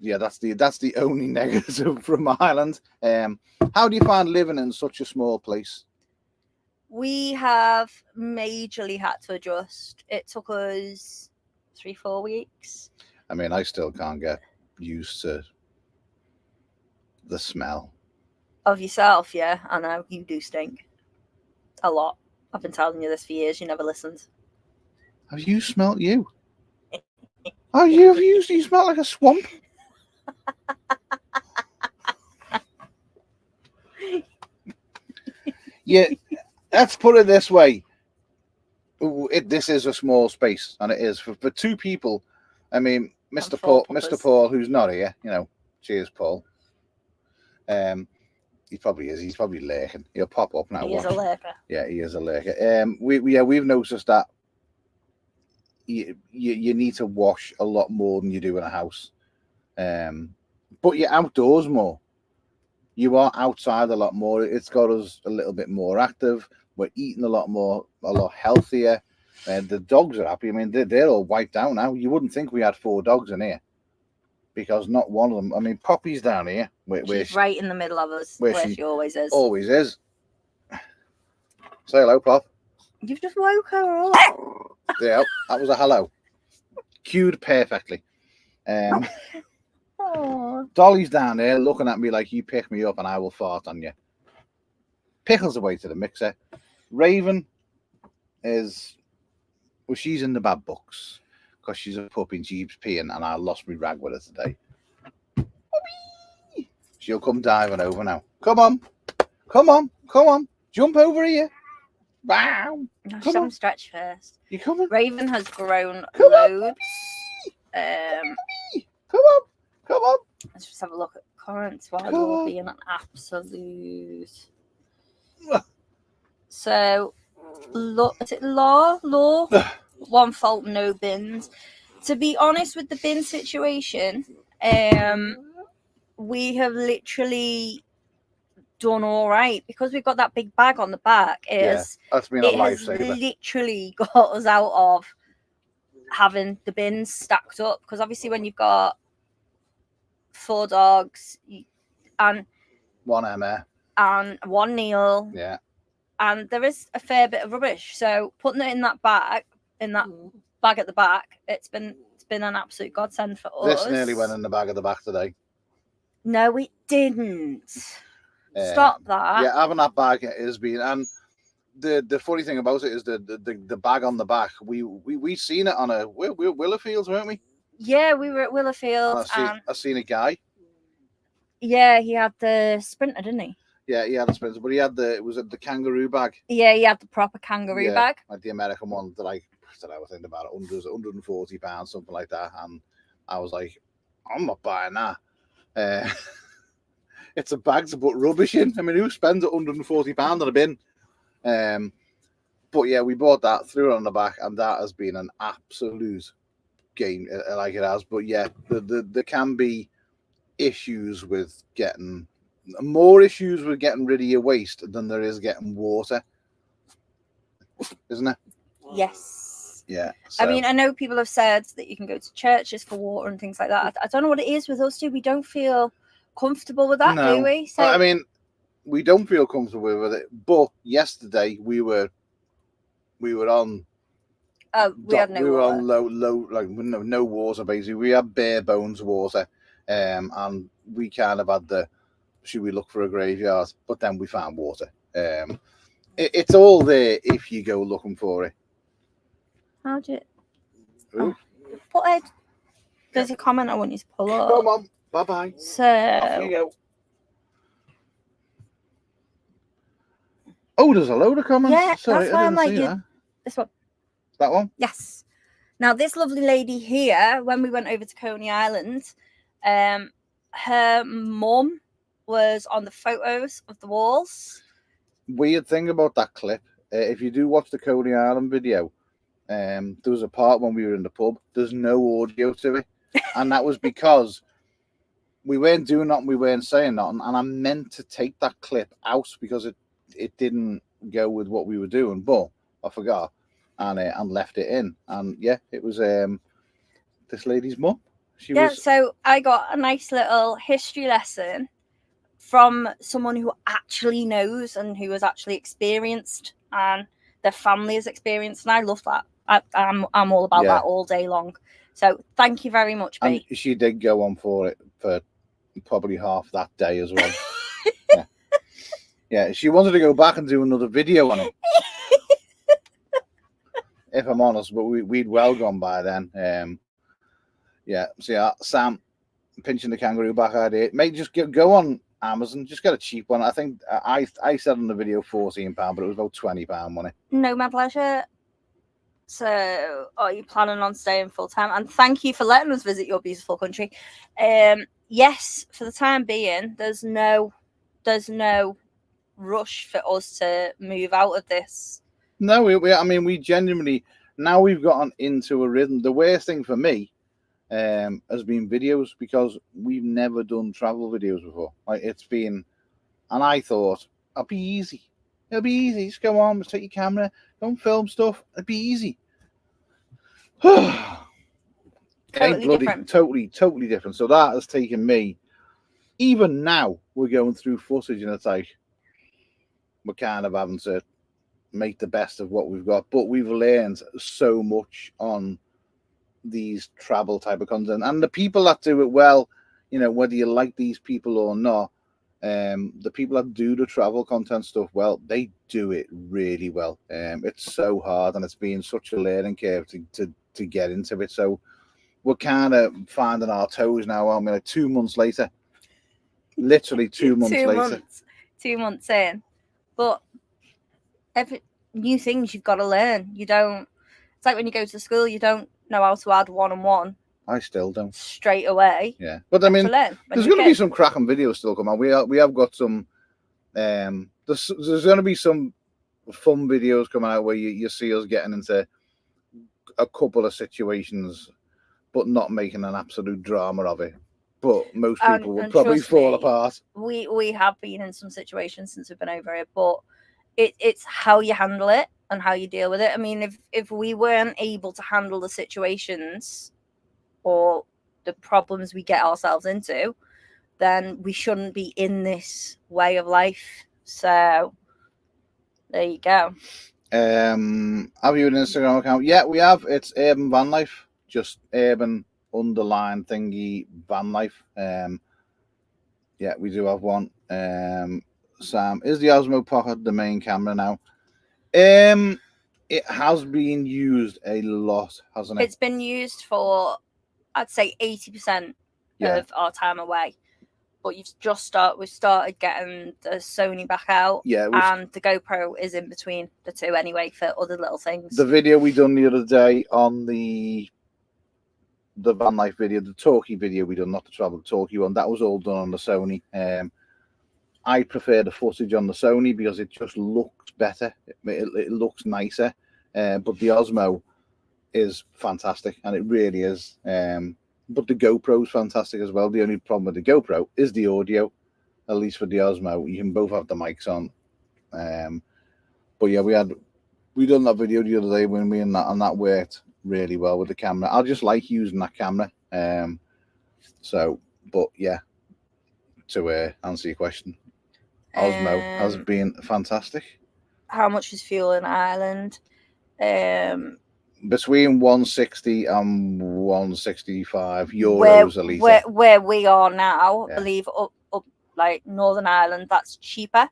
Yeah, that's the only negative from Ireland. How do you find living in such a small place? We have majorly had to adjust. It took us 3-4 weeks. I mean, I still can't get used to the smell. Of yourself, yeah. I know, you do stink. A lot. I've been telling you this for years, you never listened. Have you smelt you? Oh, you smell like a swamp. Yeah, let's put it this way. This is a small space, and it is for 2 people. I mean, Mr. Paul, who's not here, you know, cheers, Paul. He probably is. He's probably lurking. He'll pop up now. He is a lurker. Yeah, he is a lurker. We've noticed that you need to wash a lot more than you do in a house. But you're outdoors more. You are outside a lot more. It's got us a little bit more active. We're eating a lot healthier. And the dogs are happy. I mean, they're all wiped out now. You wouldn't think we had 4 dogs in here, because not one of them. I mean, Poppy's down here. She's right in the middle of us, where she always is. Always is. Say hello, Pop. You've just woke her up. Yeah, that was a hello. Cued perfectly. Dolly's down there looking at me like, you pick me up and I will fart on you. Pickles away to the mixer. Raven is, well, she's in the bad books because she's a puppy and she's peeing, and I lost my rag with her today. Puppy! She'll come diving over now. Come on. Jump over here. Wow. No, she's having stretch first. You coming? Raven has grown loads. Come on. Let's just have a look at currents while you're being an absolute. So, is it law? One fault, no bins. To be honest with the bin situation, we have literally done all right because we've got that big bag on the back. That's been a lifesaver. It has literally got us out of having the bins stacked up, because obviously when you've got 4 dogs and 1 Emma and 1 Neil, and there is a fair bit of rubbish, so putting it in that bag at the back, it's been an absolute godsend for us. This nearly went in the bag at the back today. No, it didn't. Stop that. Yeah, having that bag has been, and the funny thing about it is the bag on the back. We seen it on a Willowfields, weren't we? Yeah, we were at Willowfields. I seen a guy. Yeah, he had the Sprinter, didn't he? Yeah, he had a Sprinter, but he had the kangaroo bag. Yeah, he had the proper kangaroo bag. Like the American one that I was thinking about, £140, something like that. And I was like, I'm not buying that. It's a bag to put rubbish in. I mean, who spends £140 on a bin? But yeah, we bought that, threw it on the back, and that has been an absolute game, like it has. But yeah, there can be issues with getting rid of your waste than there is getting water, isn't it? Yes. Yeah. So. I mean, I know people have said that you can go to churches for water and things like that. I don't know what it is with us two. We don't feel comfortable with that, do we? So I mean, we don't feel comfortable with it. But yesterday we were on. We had no water. We were on low, like no water. Basically, we had bare bones water, and we kind of had the. Should we look for a graveyard? But then we found water. It's all there if you go looking for it. How'd you? Put it. There's a comment I want you to pull up. Come on. Bye-bye. So. Off you go. Oh, there's a load of comments. Yeah, sorry, that's why I'm like, this one. That one? Yes. Now, this lovely lady here, when we went over to Coney Island, her mum was on the photos of the walls. Weird thing about that clip, if you do watch the Coney Island video, there was a part when we were in the pub, there's no audio to it. And that was because we weren't doing nothing, we weren't saying nothing. And I meant to take that clip out because it didn't go with what we were doing, but I forgot and left it in. And yeah, it was this lady's mum. So I got a nice little history lesson from someone who actually knows and who has actually experienced and their family has experienced, and I love that. I'm all about that all day long. So thank you very much, and B. she did go on for it for probably half that day as well. Yeah, she wanted to go back and do another video on it. If I'm honest, but we'd well gone by then. Yeah, so yeah, Sam pinching the kangaroo back idea. Mate, just go on Amazon, just get a cheap one. I think I said on the video £14, but it was about £20 money. No, my pleasure. So, are you planning on staying full time? And thank you for letting us visit your beautiful country. Yes, for the time being, there's no rush for us to move out of this. No, we genuinely, now we've gotten into a rhythm. The worst thing for me has been videos, because we've never done travel videos before. Like, it's been, and I thought it'll be easy. Just go on, take your camera, don't film stuff. It'd be easy. Totally different. So that has taken me. Even now, we're going through footage, and it's like we're kind of having to make the best of what we've got. But we've learned so much on these travel type of content, and the people that do it well, whether you like these people or not, the people that do the travel content stuff well, they do it really well. It's so hard, and it's been such a learning curve to get into it. So we're kind of finding our toes now, aren't we? Like 2 months later, literally 2 months later. 2 months in, but every new things you've got to learn. You don't. It's like when you go to school, you don't know how to add 1 and 1. I still don't. Straight away. Yeah, but I mean, there's going to be some cracking videos still coming out. We have got some. There's going to be some fun videos coming out where you see us getting into a couple of situations, but not making an absolute drama of it. But most people will probably fall apart. We have been in some situations since we've been over here, but it's how you handle it and how you deal with it. I mean, if we weren't able to handle the situations or the problems we get ourselves into, then we shouldn't be in this way of life. So there you go. Have you an Instagram account? Yeah, we have. It's Urban Van Life, just Urban __ thingy Van Life. Yeah, we do have one. Sam, is the Osmo Pocket the main camera now? It has been used a lot, hasn't it? It's been used for, I'd say, 80% of our time away. But we've started getting the Sony back out, and the GoPro is in between the two anyway for other little things. The video we done the other day on the van life video, the talkie video we done, not the travel talkie one, that was all done on the Sony. I prefer the footage on the Sony because it just looks better. It looks nicer. But the Osmo is fantastic, and it really is. But the GoPro is fantastic as well. The only problem with the GoPro is the audio, at least for the Osmo. You can both have the mics on. But yeah, we done that video the other day when we and that worked really well with the camera. I just like using that camera. But yeah, to answer your question, Osmo has been fantastic. How much is fuel in Ireland? Between 160 and 165 euros a litre. Where we are now, I believe up like Northern Ireland, that's cheaper.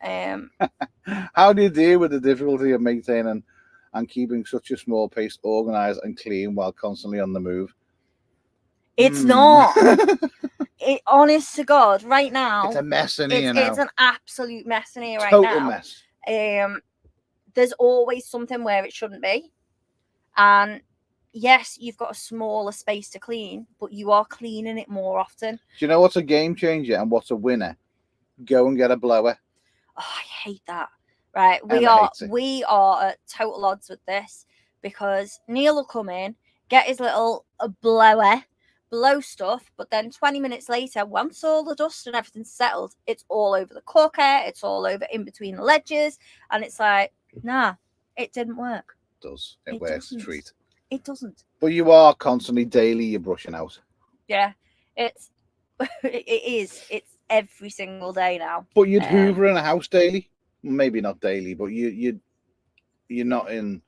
How do you deal with the difficulty of maintaining and keeping such a small pace organised and clean while constantly on the move? It's not. Honest to God, right now, it's a mess in here now. It's an absolute mess in here right now. Total mess. There's always something where it shouldn't be. And yes, you've got a smaller space to clean, but you are cleaning it more often. Do you know what's a game changer and what's a winner? Go and get a blower. Oh, I hate that. Right, we are at total odds with this, because Neil will come in, get his little blower, blow stuff, but then 20 minutes later, once all the dust and everything's settled, it's all over the cooker, it's all over in between the ledges, and it's like, nah, it didn't work. It works a treat. It doesn't. But you are constantly daily you're brushing out. Yeah, it is. It's every single day now. But you'd hoover in a house daily. maybe not daily, but you're not in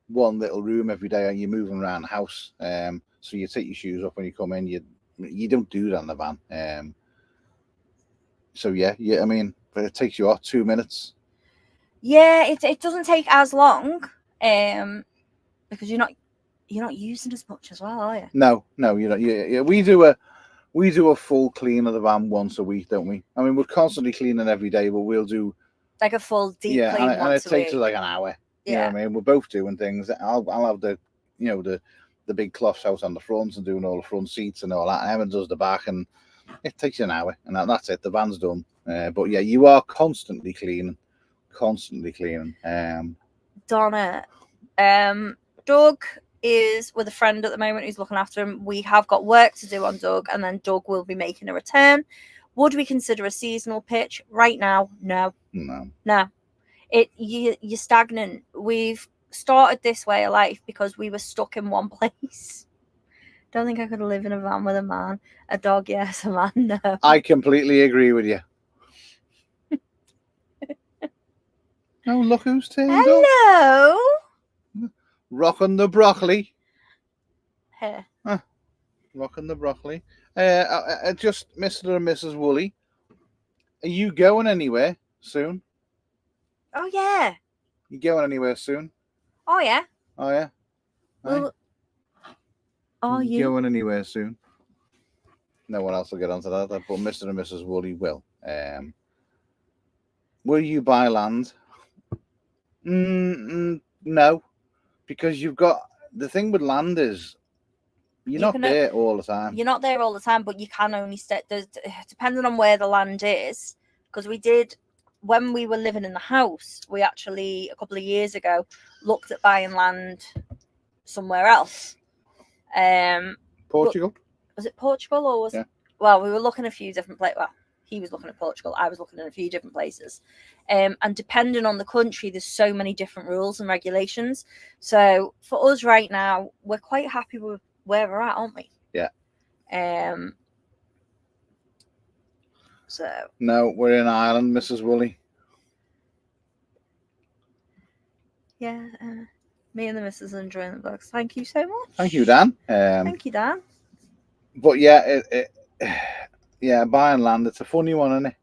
one little room every day, and you're moving around the house. So you take your shoes off when you come in. You don't do that in the van. So yeah. I mean, but it takes you 2 minutes. Yeah, it doesn't take as long, because you're not using as much as well, are you? No, you're not. Yeah. We do a full clean of the van once a week, don't we? I mean, we're constantly cleaning every day, but we'll do like a full deep clean and once it a takes week. us like an hour. Yeah. You know what I mean? We're both doing things. I'll have the big cloths out on the front and doing all the front seats and all that. And Emma does the back, and it takes you an hour, and that's it. The van's done. But yeah, you are constantly cleaning. Donna, Doug is with a friend at the moment who's looking after him. We have got work to do on Doug, and then Doug will be making a return. Would we consider a seasonal pitch right now? No. You're stagnant. We've started this way of life because we were stuck in one place. Don't think I could live in a van with a man. A dog, yes. A man, no. I completely agree with you. Oh, look who's turned up. Hello. Rocking the broccoli. Here. Rocking the broccoli. Just Mr. and Mrs. Woolley. Are you going anywhere soon? Oh, yeah. You going anywhere soon? Oh, yeah. Oh, yeah. Well, are you going anywhere soon? No one else will get onto that, but Mr. and Mrs. Woolley will. Will you buy land? No, because you've got the thing with land is you're not there all the time. You're not there all the time, but you can only stay. Depending on where the land is, because we did when we were living in the house. We actually a couple of years ago looked at buying land somewhere else. Portugal. Was it Portugal or was it? Well, we were looking at a few different places. Well, he was looking at Portugal. I was looking at a few different places. And depending on the country, there's so many different rules and regulations. So for us right now, we're quite happy with where we're at, aren't we? Yeah. So. No, we're in Ireland, Mrs. Woolley. Yeah. Me and the missus are enjoying the books. Thank you so much. Thank you, Dan. Thank you, Dan. But yeah, yeah, buying land, it's a funny one, isn't it?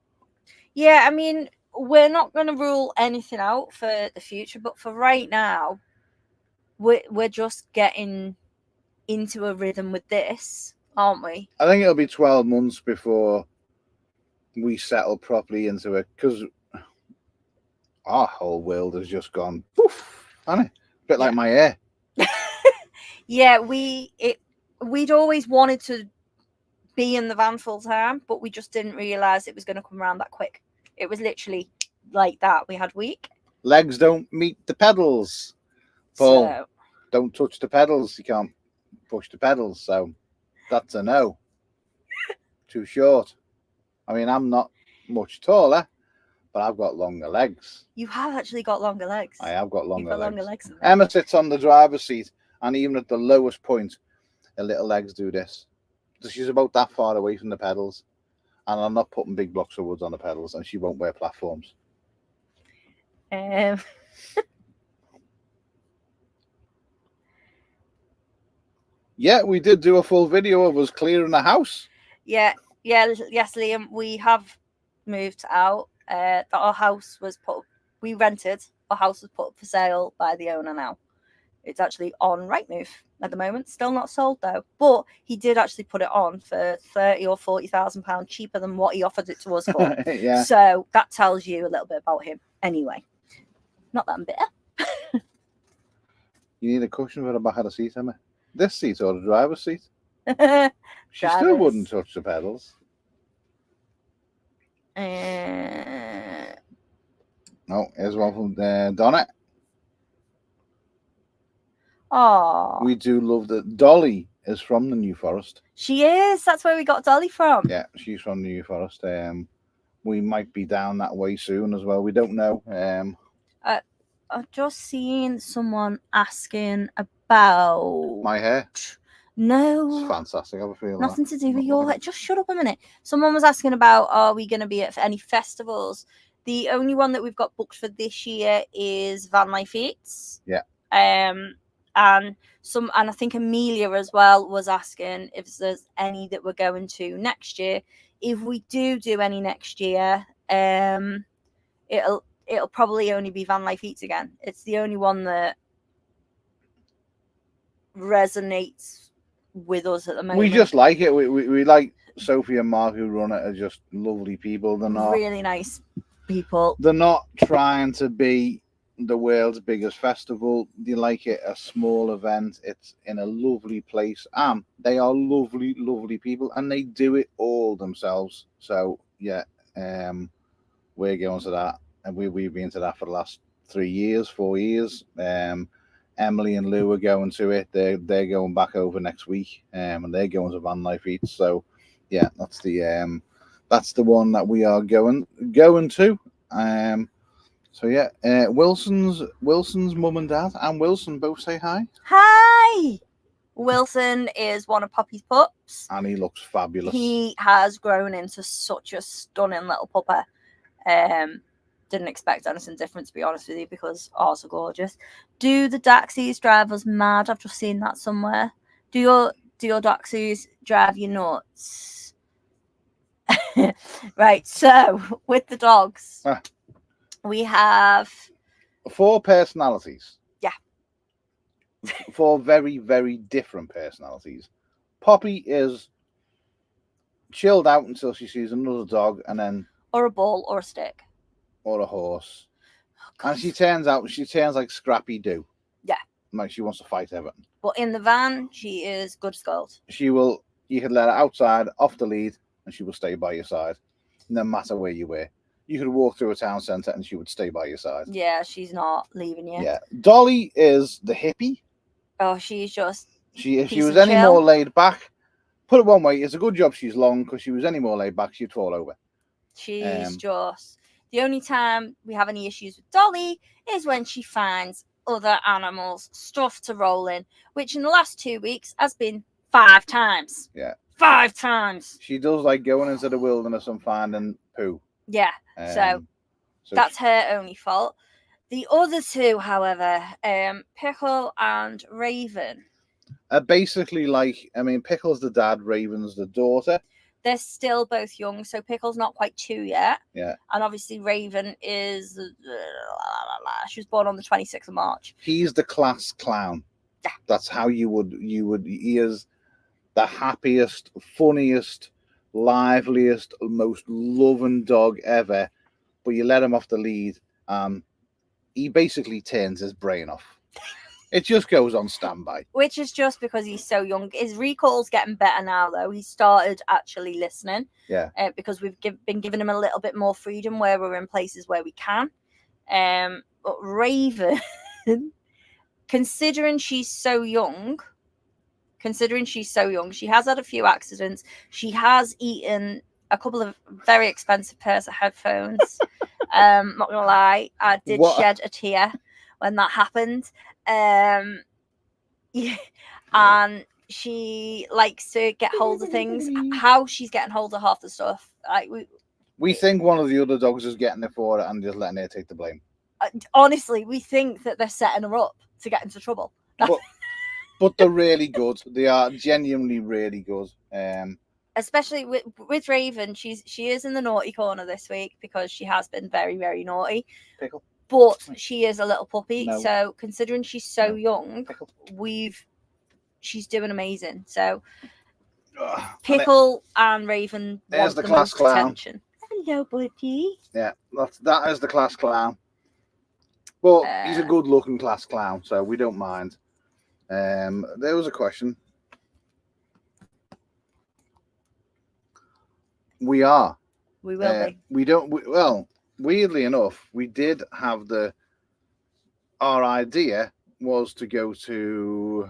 Yeah, I mean, we're not going to rule anything out for the future, but for right now, we're just getting into a rhythm with this, aren't we? I think it'll be 12 months before we settle properly into it, because our whole world has just gone poof, hasn't it? A bit like my hair. Yeah, we'd always wanted to be in the van full time, but we just didn't realise it was going to come around that quick. It was literally like that. We had week. Legs don't meet the pedals. Paul, So, don't touch the pedals. You can't push the pedals. So that's a no. Too short. I mean, I'm not much taller, but I've got longer legs. you have actually got longer legs. I have got longer legs. Longer legs. Emma sits on the driver's seat, and even at the lowest point, her little legs do this. So she's about that far away from the pedals, and I'm not putting big blocks of wood on the pedals, and she won't wear platforms. Yeah, we did do a full video of us clearing the house. Yes, Liam. We have moved out. Our house was we rented. Our house was put up for sale by the owner now. It's actually on Rightmove at the moment. Still not sold though. But he did actually put it on for £30,000 or £40,000 cheaper than what he offered it to us for. Yeah. So that tells you a little bit about him. Anyway, not that I'm bitter. You need a cushion for the back of the seat, Emma. This seat or the driver's seat? She still Drivers. wouldn't touch the pedals. No, here's one from Donna. Oh, We do love that. Dolly is from the New Forest. she is. That's where we got Dolly from. Yeah, she's from the New Forest. We might be down that way soon as well. We don't know. I've just seen someone asking about My hair. No, It's fantastic. I have a feeling. nothing to do with your hair. Just shut up a minute. Someone was asking about, are we going to be at any festivals The only one that we've got booked for this year is Van Life Eats. Yeah. And I think Amelia as well was asking if there's any that we're going to next year. If we do any next year, it'll probably only be Van Life Eats again. It's the only one that resonates with us at the moment. We just like it. We like Sophie and Mark, who run it, are just lovely people. They're not really nice people. They're not trying to be the world's biggest festival. They like it a small event. It's in a lovely place, and they are lovely, lovely people, and they do it all themselves. So yeah, we're going to that, and we've been to that for the last 4 years. Emily and Lou are going to it. They're going back over next week, and they're going to Van Life Eats. So yeah, that's the one that we are going to. So yeah, Wilson's mum and dad and Wilson both say hi. Hi. Wilson is one of Poppy's pups, And he looks fabulous. He has grown into such a stunning little pupper. Didn't expect anything different, to be honest with you, because ours are gorgeous. Do the Daxies drive us mad? I've just seen that somewhere. Do your Daxies drive you nuts? Right, so with the dogs, we have 4 personalities. Yeah. 4 very, very different personalities. Poppy is chilled out until she sees another dog, and then or a ball or a stick. Or a horse. And she turns like Scrappy Doo. Yeah. Like she wants to fight everything. But in the van, she is good as gold. You could let her outside, off the lead, and she will stay by your side. No matter where you were. You could walk through a town centre and she would stay by your side. Yeah, she's not leaving you. Yeah. Dolly is the hippie. Oh, she's just... If she was any more laid back, put it one way, it's a good job she's long, because she was any more laid back, she'd fall over. She's just... The only time we have any issues with Dolly is when she finds other animals, stuff to roll in, which in the last 2 weeks has been 5 times. Yeah. 5 times. She does like going into the wilderness and finding poo. Yeah. So that's her only fault. The other 2, however, Pickle and Raven, are basically like, Pickle's the dad, Raven's the daughter. They're still both young, so Pickle's not quite 2 yet. Yeah. And obviously Raven is... she was born on the 26th of March. He's the class clown. Yeah. That's how you would... He is the happiest, funniest, liveliest, most loving dog ever. But you let him off the lead, he basically turns his brain off. It just goes on standby. Which is just because he's so young. His recall's getting better now, though. He started actually listening. Yeah. Because we've been giving him a little bit more freedom where we're in places where we can. But Raven, considering she's so young, she has had a few accidents. She has eaten a couple of very expensive pairs of headphones. Not gonna lie, I did shed a tear when that happened. Yeah, and she likes to get hold of things. How she's getting hold of half the stuff, like we think one of the other dogs is getting it for her and just letting her take the blame. Honestly, we think that they're setting her up to get into trouble. But they're really good. They are genuinely really good. Especially with Raven, she is in the naughty corner this week because she has been very, very naughty. Pickle. But she is a little puppy, no. So considering she's so young, she's doing amazing. So Pickle and Raven want the class clown. Attention. Hello, buddy. Yeah, that is the class clown. But he's a good-looking class clown, so we don't mind. There was a question. We will be. We don't. Well. Weirdly enough, we did have our idea was to go to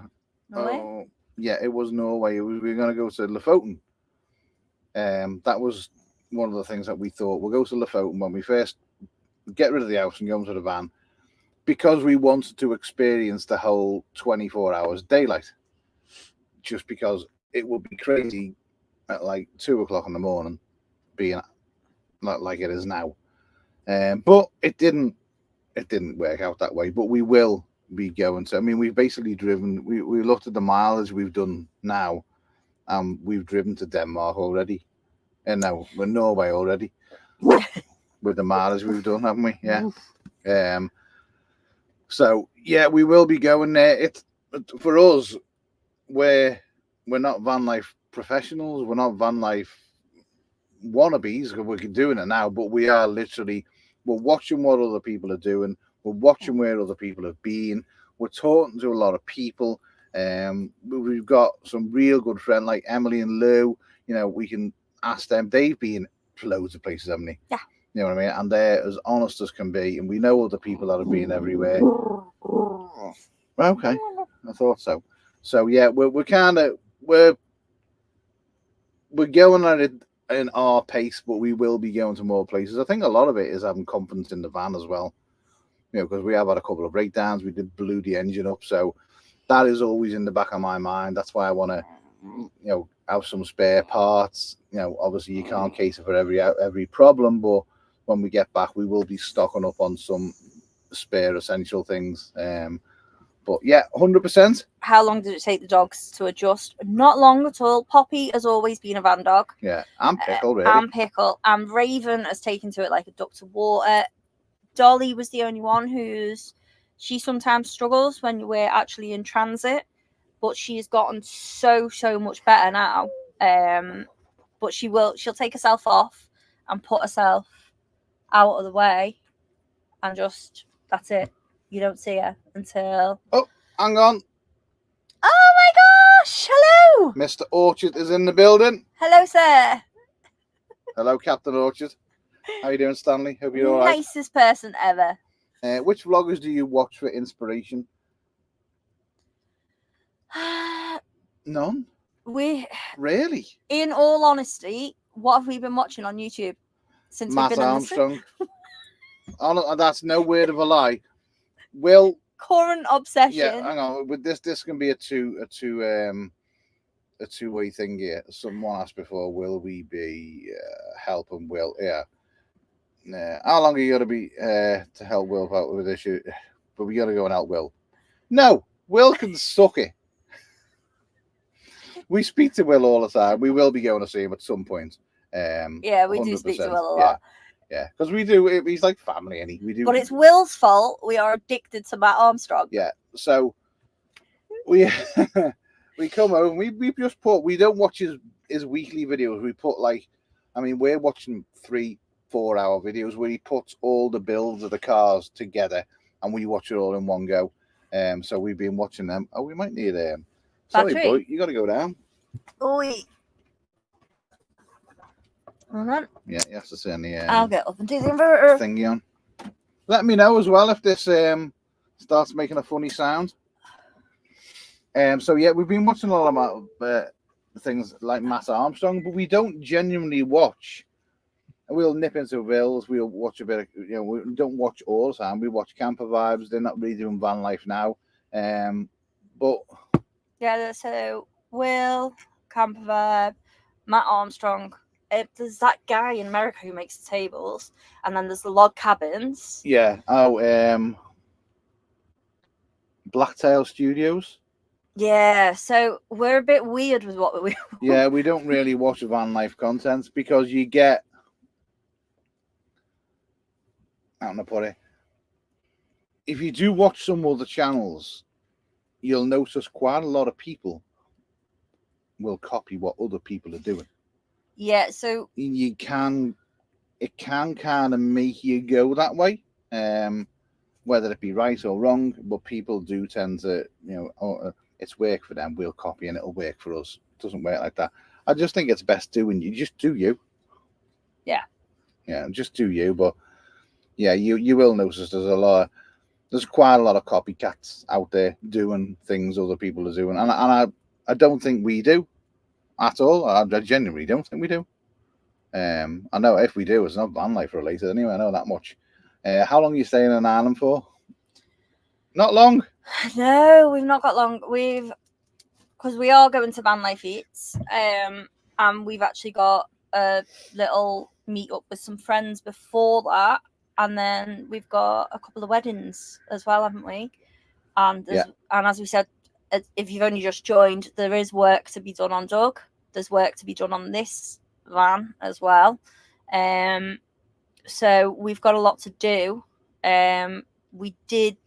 Norway? It was Norway. We were going to go to Lofoten. That was one of the things that we thought we'll go to Lofoten when we first get rid of the house and go into the van, because we wanted to experience the whole 24 hours daylight, just because it would be crazy at like 2 o'clock in the morning being like it is now. But it didn't work out that way. But we will be going to. I mean, we've basically driven. We looked at the mileage we've done now, and we've driven to Denmark already, and now we're Norway already with the mileage we've done, haven't we? Yeah. So yeah, we will be going there. It's for us. We're not van life professionals. We're not van life wannabes. We're doing it now, but we are literally. We're watching what other people are doing. We're watching where other people have been. We're talking to a lot of people. We've got some real good friends like Emily and Lou. You know, we can ask them. They've been to loads of places, haven't they? Yeah. You know what I mean? And they're as honest as can be. And we know other people that have been everywhere. Okay, I thought so. So yeah, we're kind of we're going at it in our pace, but we will be going to more places. I think a lot of it is having confidence in the van as well. You know, because we have had a couple of breakdowns. We blew the engine up, so that is always in the back of my mind. That's why I want to, you know, have some spare parts. You know, obviously you can't cater for every problem, but when we get back, we will be stocking up on some spare essential things. But yeah, 100%. How long did it take the dogs to adjust? Not long at all. Poppy has always been a van dog. Yeah, and Pickle, really. And Pickle. And Raven has taken to it like a duck to water. Dolly was the only one she sometimes struggles when we're actually in transit, but she's gotten so much better now. But she'll take herself off and put herself out of the way, and just that's it. You don't see her until. Oh, hang on. Oh my gosh! Hello, Mr. Orchard is in the building. hello, sir. Hello, Captain Orchard. How you doing, Stanley? Hope you're all right. Nicest person ever. Which vloggers do you watch for inspiration? None. Really? In all honesty, what have we been watching on YouTube since Matt we've been Armstrong. That's no word of a lie. Will current obsession? Yeah, hang on. With this can be a two-way thing here. Someone asked before, will we be helping Will? Yeah. How long are you going to be to help Will out with this issue? But we got to go and help Will. No, Will can suck it. We speak to Will all the time. We will be going to see him at some point. Yeah, we 100%. Do speak to Will a lot. Yeah, because we do. He's like family, and we do. But it's Will's fault. We are addicted to Matt Armstrong. Yeah, so we we come home. We just put. We don't watch his weekly videos. We put we're watching 3-4 hour videos where he puts all the builds of the cars together, and we watch it all in one go. So we've been watching them. Oh, we might need Sorry, boy, you got to go down. Oi. Hold on. Yeah, you have to turn the. I'll get up and do the inverter thingy on. Let me know as well if this starts making a funny sound. So yeah, we've been watching a lot of things like Matt Armstrong, but we don't genuinely watch. We'll nip into Will's. We'll watch a bit of, we don't watch all the time. We watch Camper Vibes. They're not really doing van life now. But yeah, so Will, Camper Vibe, Matt Armstrong. There's that guy in America who makes the tables, and then there's the log cabins. Yeah. Oh, Blacktail Studios. Yeah, so we're a bit weird with what we. Yeah, we don't really watch van life content because you get. How can I put it? If you do watch some other channels, you'll notice quite a lot of people will copy what other people are doing. Yeah, so it can kind of make you go that way, whether it be right or wrong. But people do tend to, it's work for them. We'll copy and it'll work for us. It doesn't work like that. I just think it's best doing you. Just do you. Yeah. Yeah, just do you. But yeah, you will notice there's quite a lot of copycats out there doing things other people are doing, and I don't think we do. At all, I genuinely don't think we do. I know if we do, it's not van life related anyway. I know that much. How long are you staying in Ireland for? Not long. No, we've not got long. Because we are going to Van Life Eats, and we've actually got a little meet up with some friends before that. and then we've got a couple of weddings as well, haven't we? And and as we said, if you've only just joined, there is work to be done on Doug. There's work to be done on this van as well. So we've got a lot to do. We did,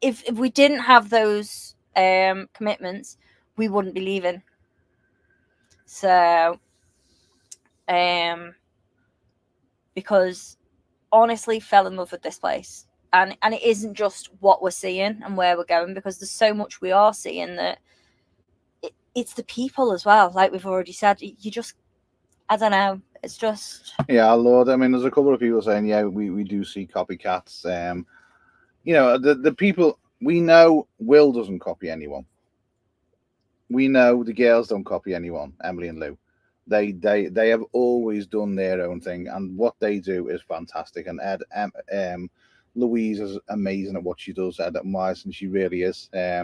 if we didn't have those commitments, we wouldn't be leaving. So, because honestly, fell in love with this place, and it isn't just what we're seeing and where we're going, because there's so much we are seeing that it's the people as well. Like we've already said, you just, I don't know. It's just, yeah, Lord. I mean, there's a couple of people saying, yeah, we do see copycats. You know, the people we know. Will doesn't copy anyone. We know the girls don't copy anyone. Emily and Lou, they have always done their own thing, and what they do is fantastic. And Louise is amazing at what she does, edit-wise, and she really is. yeah.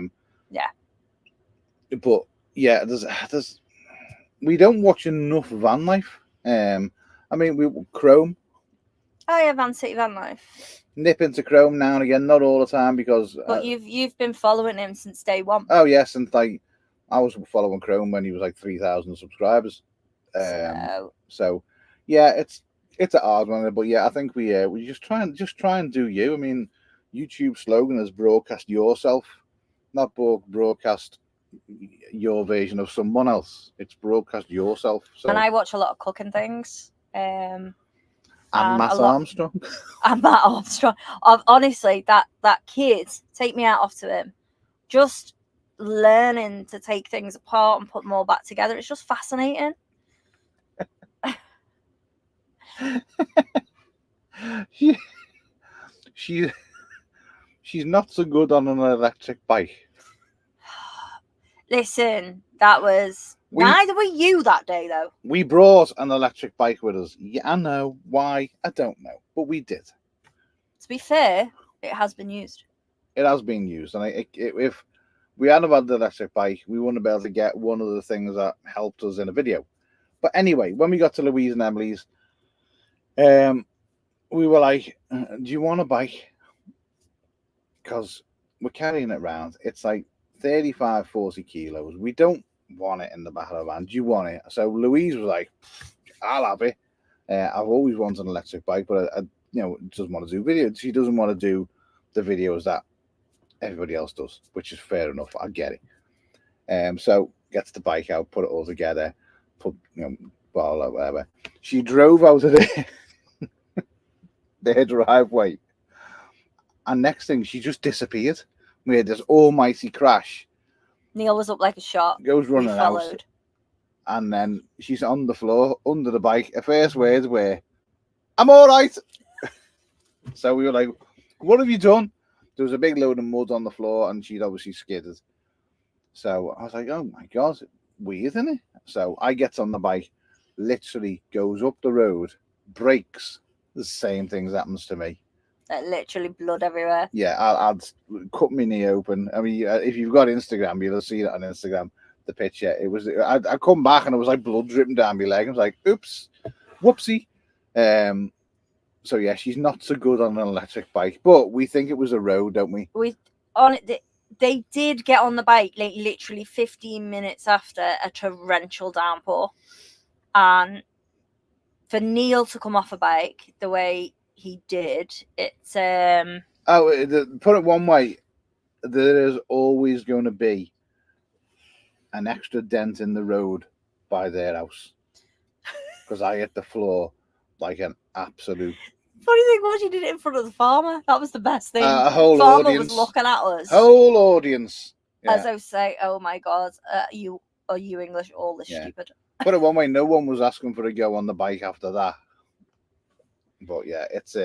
But yeah, there's we don't watch enough van life. I mean, we Chrome. Oh yeah, Van City Van Life. Nip into Chrome now and again, not all the time, because. But you've been following him since day one. Oh yes, and like I was following Chrome when he was like 3,000 subscribers. So yeah, it's a hard one, but yeah, I think we just try and do you. I mean, YouTube slogan is broadcast yourself, not broadcast your version of someone else. It's broadcast yourself. So. And I watch a lot of cooking things. And Matt Armstrong. And Matt Armstrong. Honestly, that kid, take me out off to him. Just learning to take things apart and put them all back together. It's just fascinating. She's not so good on an electric bike. Listen, neither were you that day, though. We brought an electric bike with us. Yeah, I know why. I don't know, but we did. To be fair, it has been used. It has been used, and if we hadn't had the electric bike, we wouldn't be able to get one of the things that helped us in a video. But anyway, when we got to Louise and Emily's, we were like, "Do you want a bike?" Because we're carrying it around. It's like 35, 40 kilos. We don't want it in the back of the van. Do you want it? So Louise was like, I'll have it. I've always wanted an electric bike, but I doesn't want to do videos. She doesn't want to do the videos that everybody else does, which is fair enough. I get it. So gets the bike out, put it all together, ball or whatever. She drove out of their driveway, and next thing, she just disappeared. We had this almighty crash. Neil was up like a shot. Goes running out, and then she's on the floor under the bike. Her first words were, "I'm all right." So we were like, "What have you done?" There was a big load of mud on the floor, and she'd obviously skidded. So I was like, "Oh my god, weird, isn't it?" So I get on the bike, literally goes up the road, brakes. The same things happens to me. Literally blood everywhere. Yeah, I'd cut my knee open. I mean, if you've got Instagram, you'll see that on Instagram. The picture, it was. I come back and it was like blood dripping down my leg. I was like, "Oops, whoopsie." So yeah, she's not so good on an electric bike, but we think it was a road, don't we? They did get on the bike like literally 15 minutes after a torrential downpour, and for Neil to come off a bike the way he did, it's put it one way, there is always going to be an extra dent in the road by their house, because I hit the floor like an absolute. Funny thing was, you did it in front of the farmer. That was the best thing. A whole farmer audience was looking at us. Whole audience. Yeah. As I say, "Oh my god, are you English? All this stupid." Put it one way, no one was asking for a go on the bike after that. But yeah, it's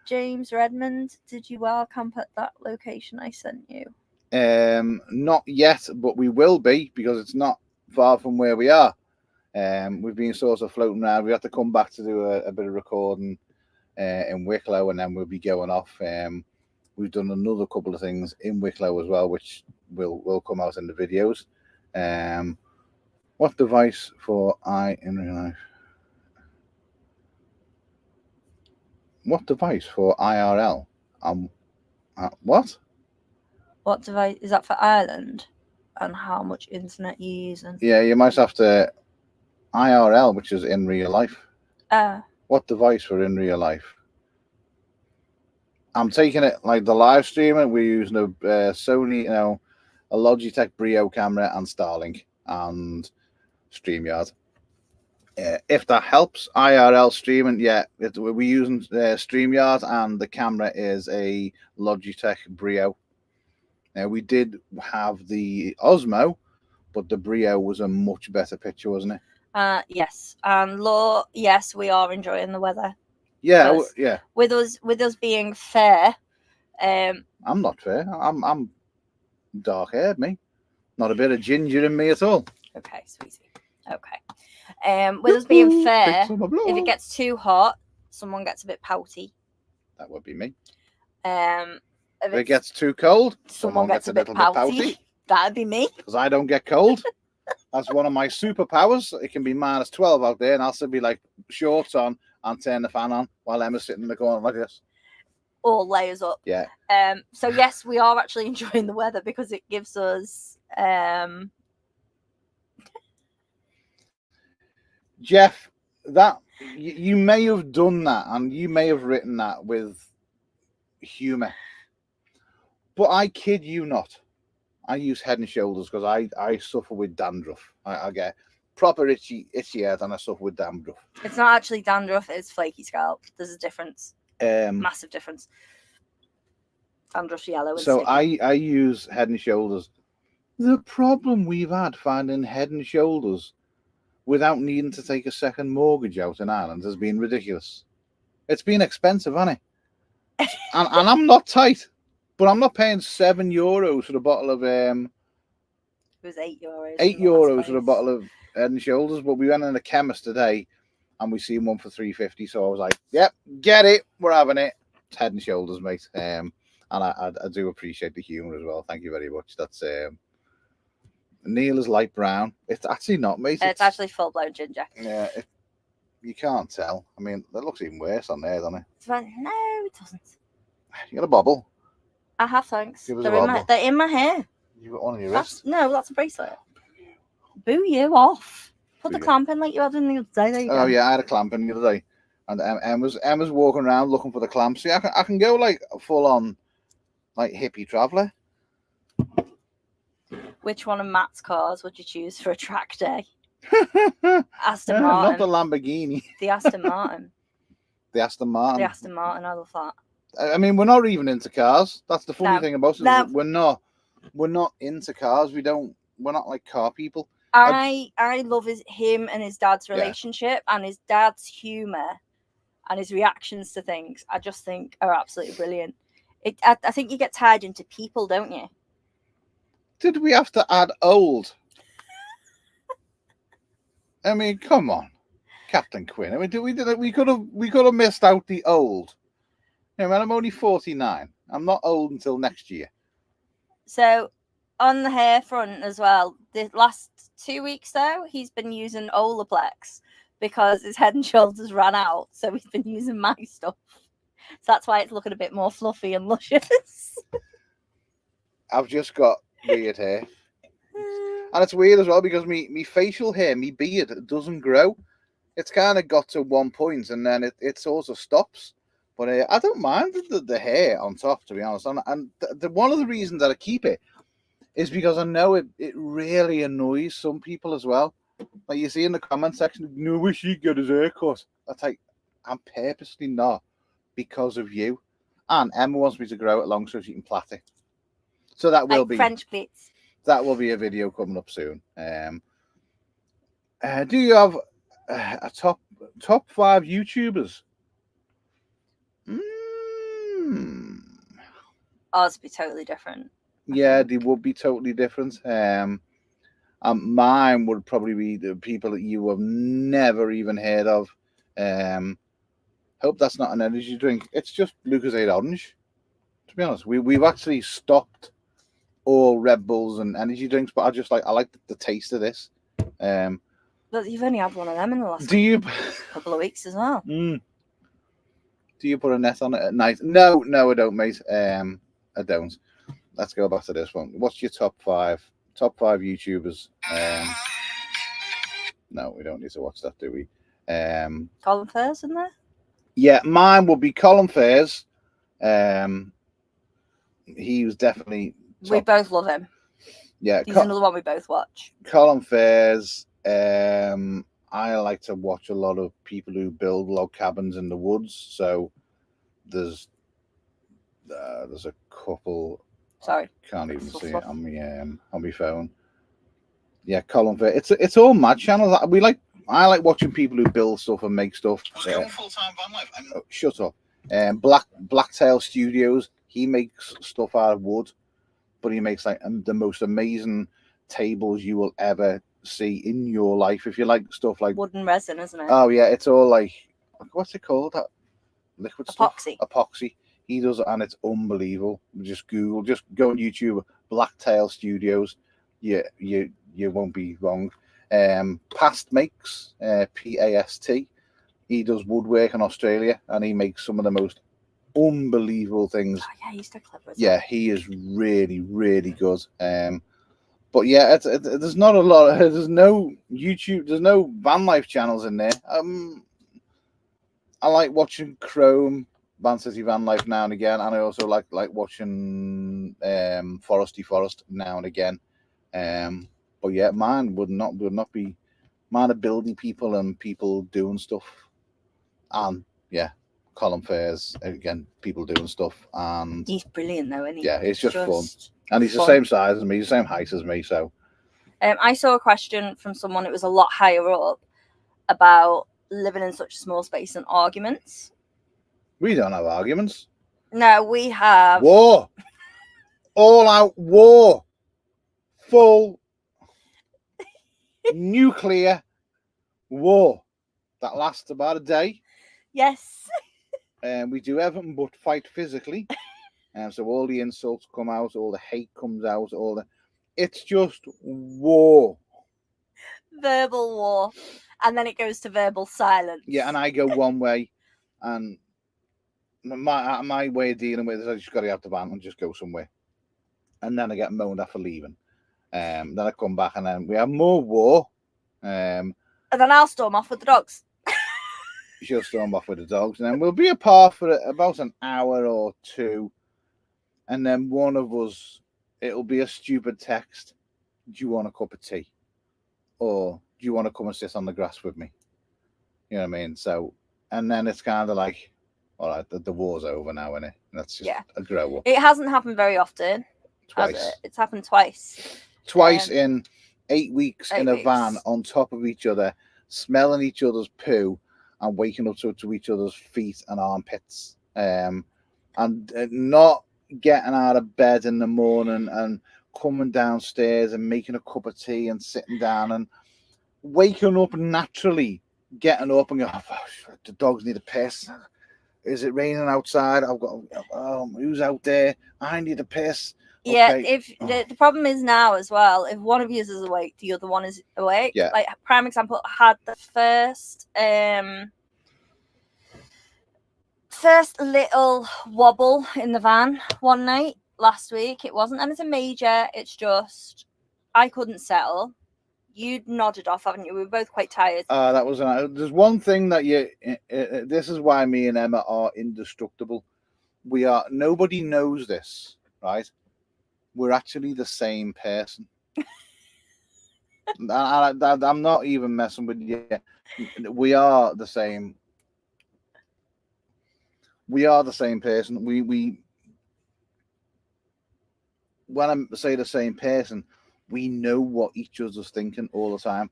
James Redmond, did you camp at that location I sent you? Not yet, but we will be, because it's not far from where we are. We've been sort of floating around. We have to come back to do a bit of recording in Wicklow, and then we'll be going off. We've done another couple of things in Wicklow as well, which will come out in the videos. What device for I in real life? What device for IRL? What? What device is that for Ireland? And how much internet you using? Yeah, you might have to IRL, which is in real life. What device for in real life? I'm taking it like the live streaming. We're using a Sony, a Logitech Brio camera and Starlink and StreamYard. If that helps, IRL streaming, yeah, we're using StreamYard and the camera is a Logitech Brio. We did have the Osmo, but the Brio was a much better picture, wasn't it? Yes. And yes, we are enjoying the weather. Yeah, yeah. With us being fair, I'm not fair. I'm dark haired, me. Not a bit of ginger in me at all. Okay, sweetie. Okay. With us being fair, if it gets too hot, someone gets a bit pouty. That would be me. If it gets too cold, someone gets a little bit pouty. That'd be me. Because I don't get cold. That's one of my superpowers. It can be -12 out there, and I'll still be like shorts on and turn the fan on while Emma's sitting in the corner like this. All layers up. Yeah. So yes, we are actually enjoying the weather because it gives us. Jeff, that you may have done that, and you may have written that with humor, but I kid you not. I use Head and Shoulders because I suffer with dandruff. I get proper itchy head, and I suffer with dandruff. It's not actually dandruff; it's flaky scalp. There's a difference. Massive difference. Dandruff's yellow. And so sticky. I use Head and Shoulders. The problem we've had finding Head and Shoulders without needing to take a second mortgage out in Ireland has been ridiculous. It's been expensive, hasn't it? and I'm not tight, but I'm not paying €7 for a bottle of It was €8. €8 for a bottle of Head and Shoulders. But we went in a chemist today, and we seen one for $3.50. So I was like, "Yep, get it. We're having it. It's Head and Shoulders, mate." And I do appreciate the humour as well. Thank you very much. That's Neil is light brown. It's actually not, mate. It's actually full blown ginger. Yeah, you can't tell. I mean, that looks even worse on there, doesn't it? No, it doesn't. You got a bobble? I have, thanks. Give us They're in my hair. You got one on your wrist? No, that's a bracelet. Boo you off. Put the clamp in like you had in the other day. There you go. Yeah, I had a clamp in the other day, and Emma's walking around looking for the clamp. See, I can go like full on, like hippie traveller. Which one of Matt's cars would you choose for a track day? Aston Martin. Not the Lamborghini. The Aston Martin. The Aston Martin. The Aston Martin. I love that. I mean, we're not even into cars. That's the funny thing about it. We're not into cars. We're not like car people. I love him and his dad's relationship and his dad's humor and his reactions to things. I just think are absolutely brilliant. I think you get tied into people, don't you? Did we have to add old? I mean, come on, Captain Quinn. I mean, we could have missed out the old. Yeah, man, I'm only 49. I'm not old until next year. So, on the hair front as well, the last 2 weeks though, he's been using Olaplex because his Head and Shoulders ran out. So he's been using my stuff. So that's why it's looking a bit more fluffy and luscious. I've just got weird hair. And it's weird as well because me facial hair, me beard, it doesn't grow. It's kind of got to one point and then it sort of stops. But I don't mind the hair on top, to be honest. And one of the reasons that I keep it is because I know it really annoys some people as well. Like you see in the comment section, no, wish he'd get his hair cut. I'm purposely not because of you. And Emma wants me to grow it long so she can plait it. So that will be French pleats. That will be a video coming up soon. Do you have a top 5 YouTubers? Ours would be totally different. Yeah, they would be totally different. Mine would probably be the people that you have never even heard of. Hope that's not an energy drink. It's just Lucozade Orange. To be honest, we've actually stopped all Red Bulls and energy drinks, but I like the taste of this. But you've only had one of them in the last couple of weeks as well. Do you put a net on it at night? No, I don't, mate. I don't. Let's go back to this one. What's your top five YouTubers? No, we don't need to watch that, do we? Colin Firth, isn't there? Yeah, mine would be Colin Firth. He was definitely top. We both love him. Yeah, he's another one we both watch. Colin Firth. I like to watch a lot of people who build log cabins in the woods. So there's a couple. Sorry, can't even see it on my phone. Yeah, Colin Firth. It's all mad channels. I like watching people who build stuff and make stuff. Full-time van life. Oh, shut up. Blacktail Studios. He makes stuff out of wood, but he makes like the most amazing tables you will ever see in your life. If you like stuff like wooden resin, isn't it? Oh yeah, it's all like, what's it called? That liquid epoxy. Stuff? Epoxy. He does it, and it's unbelievable. Just go on YouTube, Blacktail Studios. You won't be wrong. Past makes PAST. He does woodwork in Australia, and he makes some of the most unbelievable things. Oh, yeah, he's still clever. Yeah, he is really, really good. But yeah, there's not a lot. There's no YouTube. There's no van life channels in there. I like watching Chrome, Van City Van Life now and again, and I also like watching Foresty Forest now and again. But yeah, mine would not be mine are building people and people doing stuff, and yeah, Colin Firth again, people doing stuff, and he's brilliant though, isn't he? Yeah, it's just fun, and he's the same size as me, the same height as me. So, I saw a question from someone. It was a lot higher up about living in such a small space and arguments. We don't have arguments. No, we have war, all out war, full nuclear war that lasts about a day. Yes. And we do everything but fight physically. And so all the insults come out, all the hate comes out, it's just war. Verbal war. And then it goes to verbal silence. Yeah, and I go one way, and my way of dealing with it is I just got to get out the van and just go somewhere. And then I get moaned at for leaving. Then I come back and then we have more war. And then I'll storm off with the dogs. She'll storm off with the dogs, and then we'll be apart for about an hour or two. And then one of us, it'll be a stupid text. Do you want a cup of tea? Or do you want to come and sit on the grass with me? You know what I mean? So, and then it's kind of like, all right, the war's over now, isn't it? That's just a grow up. It hasn't happened very often. Twice. It's happened twice. Twice in 8 weeks in a van on top of each other, smelling each other's poo and waking up to each other's feet and armpits. And not getting out of bed in the morning and coming downstairs and making a cup of tea and sitting down and waking up naturally, getting up and go, oh, the dogs need a piss. Is it raining outside? I've got, who's out there? I need a piss. Yeah, Okay. if the problem is now as well, if one of you is awake, the other one is awake. Yeah. Like prime example, I had the first little wobble in the van one night last week. It wasn't anything major. It's just I couldn't settle. You'd nodded off, haven't you? We were both quite tired. That was there's one thing that this is why me and Emma are indestructible. Nobody knows this, right? We're actually the same person. I'm not even messing with you. We are the same. We are the same person. We when I say the same person, we know what each other's thinking all the time.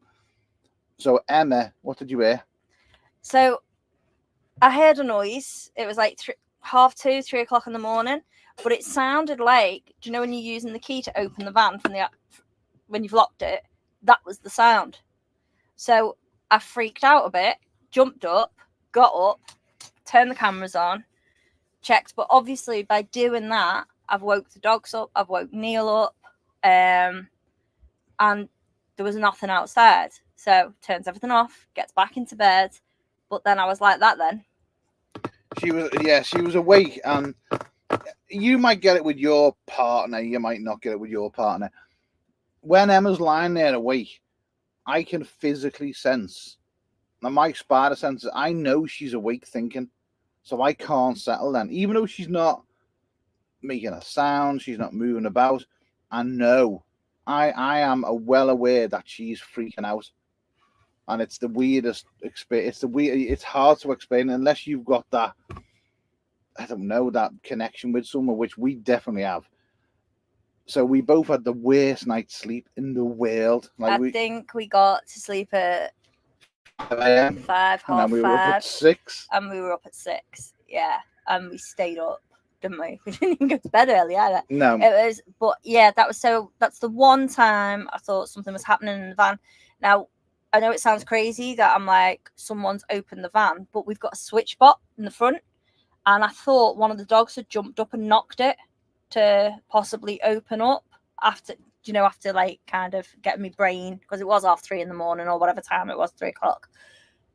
So Emma, what did you hear? So I heard a noise. It was like 2:30, 3 o'clock in the morning. But it sounded like, do you know when you're using the key to open the van when you've locked it? That was the sound. So I freaked out a bit, jumped up, got up, turned the cameras on, checked. But obviously by doing that, I've woke the dogs up, I've woke Neil up, and there was nothing outside. So turns everything off, gets back into bed. But then I was like that then. She was awake, and you might get it with your partner, you might not get it with your partner. When Emma's lying there awake, I can physically sense, and my spider senses, I know she's awake thinking, so I can't settle then. Even though she's not making a sound, she's not moving about, I know, I am well aware that she's freaking out. And it's the weirdest experience. It's hard to explain unless you've got that, I don't know, that connection with someone, which we definitely have. So we both had the worst night's sleep in the world. I think we got to sleep at 5 a.m. 5, and then we were up at 6. And we were up at 6. Yeah, and we stayed up, didn't we? We didn't even go to bed early either. No, it was. But yeah, that's the one time I thought something was happening in the van. Now, I know it sounds crazy that I'm like, someone's opened the van, but we've got a switch bot in the front, and I thought one of the dogs had jumped up and knocked it to possibly open up after like kind of getting me brain, because it was 3:30 in the morning or whatever time it was, 3 o'clock,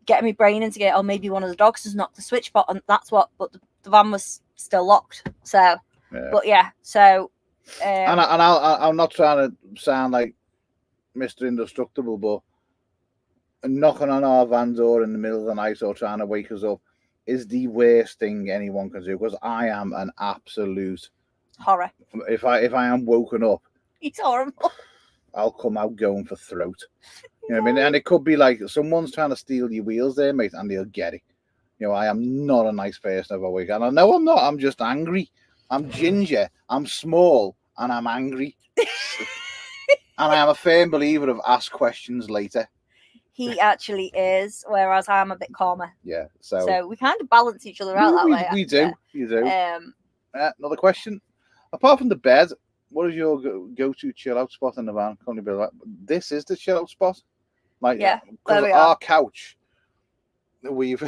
getting me brain into it. Oh, maybe one of the dogs has knocked the switch bot, and that's what. But the van was still locked. So, yeah. But yeah, so. And I'm not trying to sound like Mr. Indestructible, but knocking on our van door in the middle of the night or trying to wake us up is the worst thing anyone can do, because I am an absolute horror. If I am woken up, it's horrible. I'll come out going for throat. You know what I mean? And it could be like someone's trying to steal your wheels there, mate, and they'll get it. You know, I am not a nice person if I wake up. And I know I'm not. I'm just angry. I'm ginger. I'm small, and I'm angry. And I am a firm believer of ask questions later. He actually is, whereas I'm a bit calmer. Yeah, so we kind of balance each other out that way. We do. You do. Another question. Apart from the bed, what is your go-to chill-out spot in the van? This is the chill-out spot. Like, yeah, because our couch, we've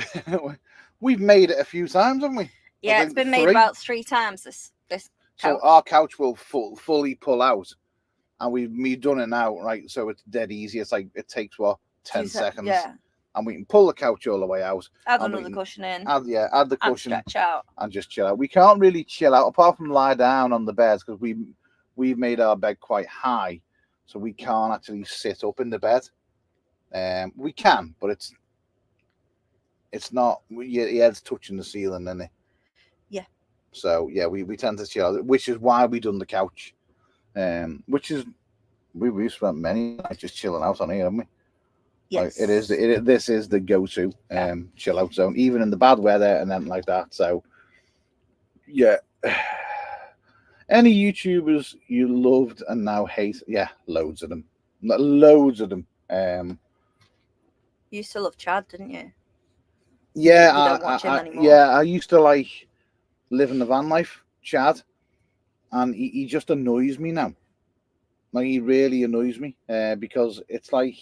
made it a few times, haven't we? Yeah, it's been made about 3 times. This couch. So our couch will fully pull out, and we've done it now, right? So it's dead easy. It's like it takes 10 seconds. Yeah. And we can pull the couch all the way out. Add another cushion in. Add the cushion. And stretch out. And just chill out. We can't really chill out apart from lie down on the beds, because we've made our bed quite high, so we can't actually sit up in the bed. We can, but it's not. Your head's touching the ceiling, isn't it? Yeah. So yeah, we tend to chill out, which is why we done the couch. Which is we've spent many nights just chilling out on here, haven't we? Yes. Like, this is the go-to chill out zone, even in the bad weather and then like that. So yeah. Any YouTubers you loved and now hate? Yeah, loads of them. Loads of them. You used to love Chad, didn't you? Yeah, you don't watch him anymore. Yeah, I used to like living the van life, Chad, and he just annoys me now. Like, he really annoys me because it's like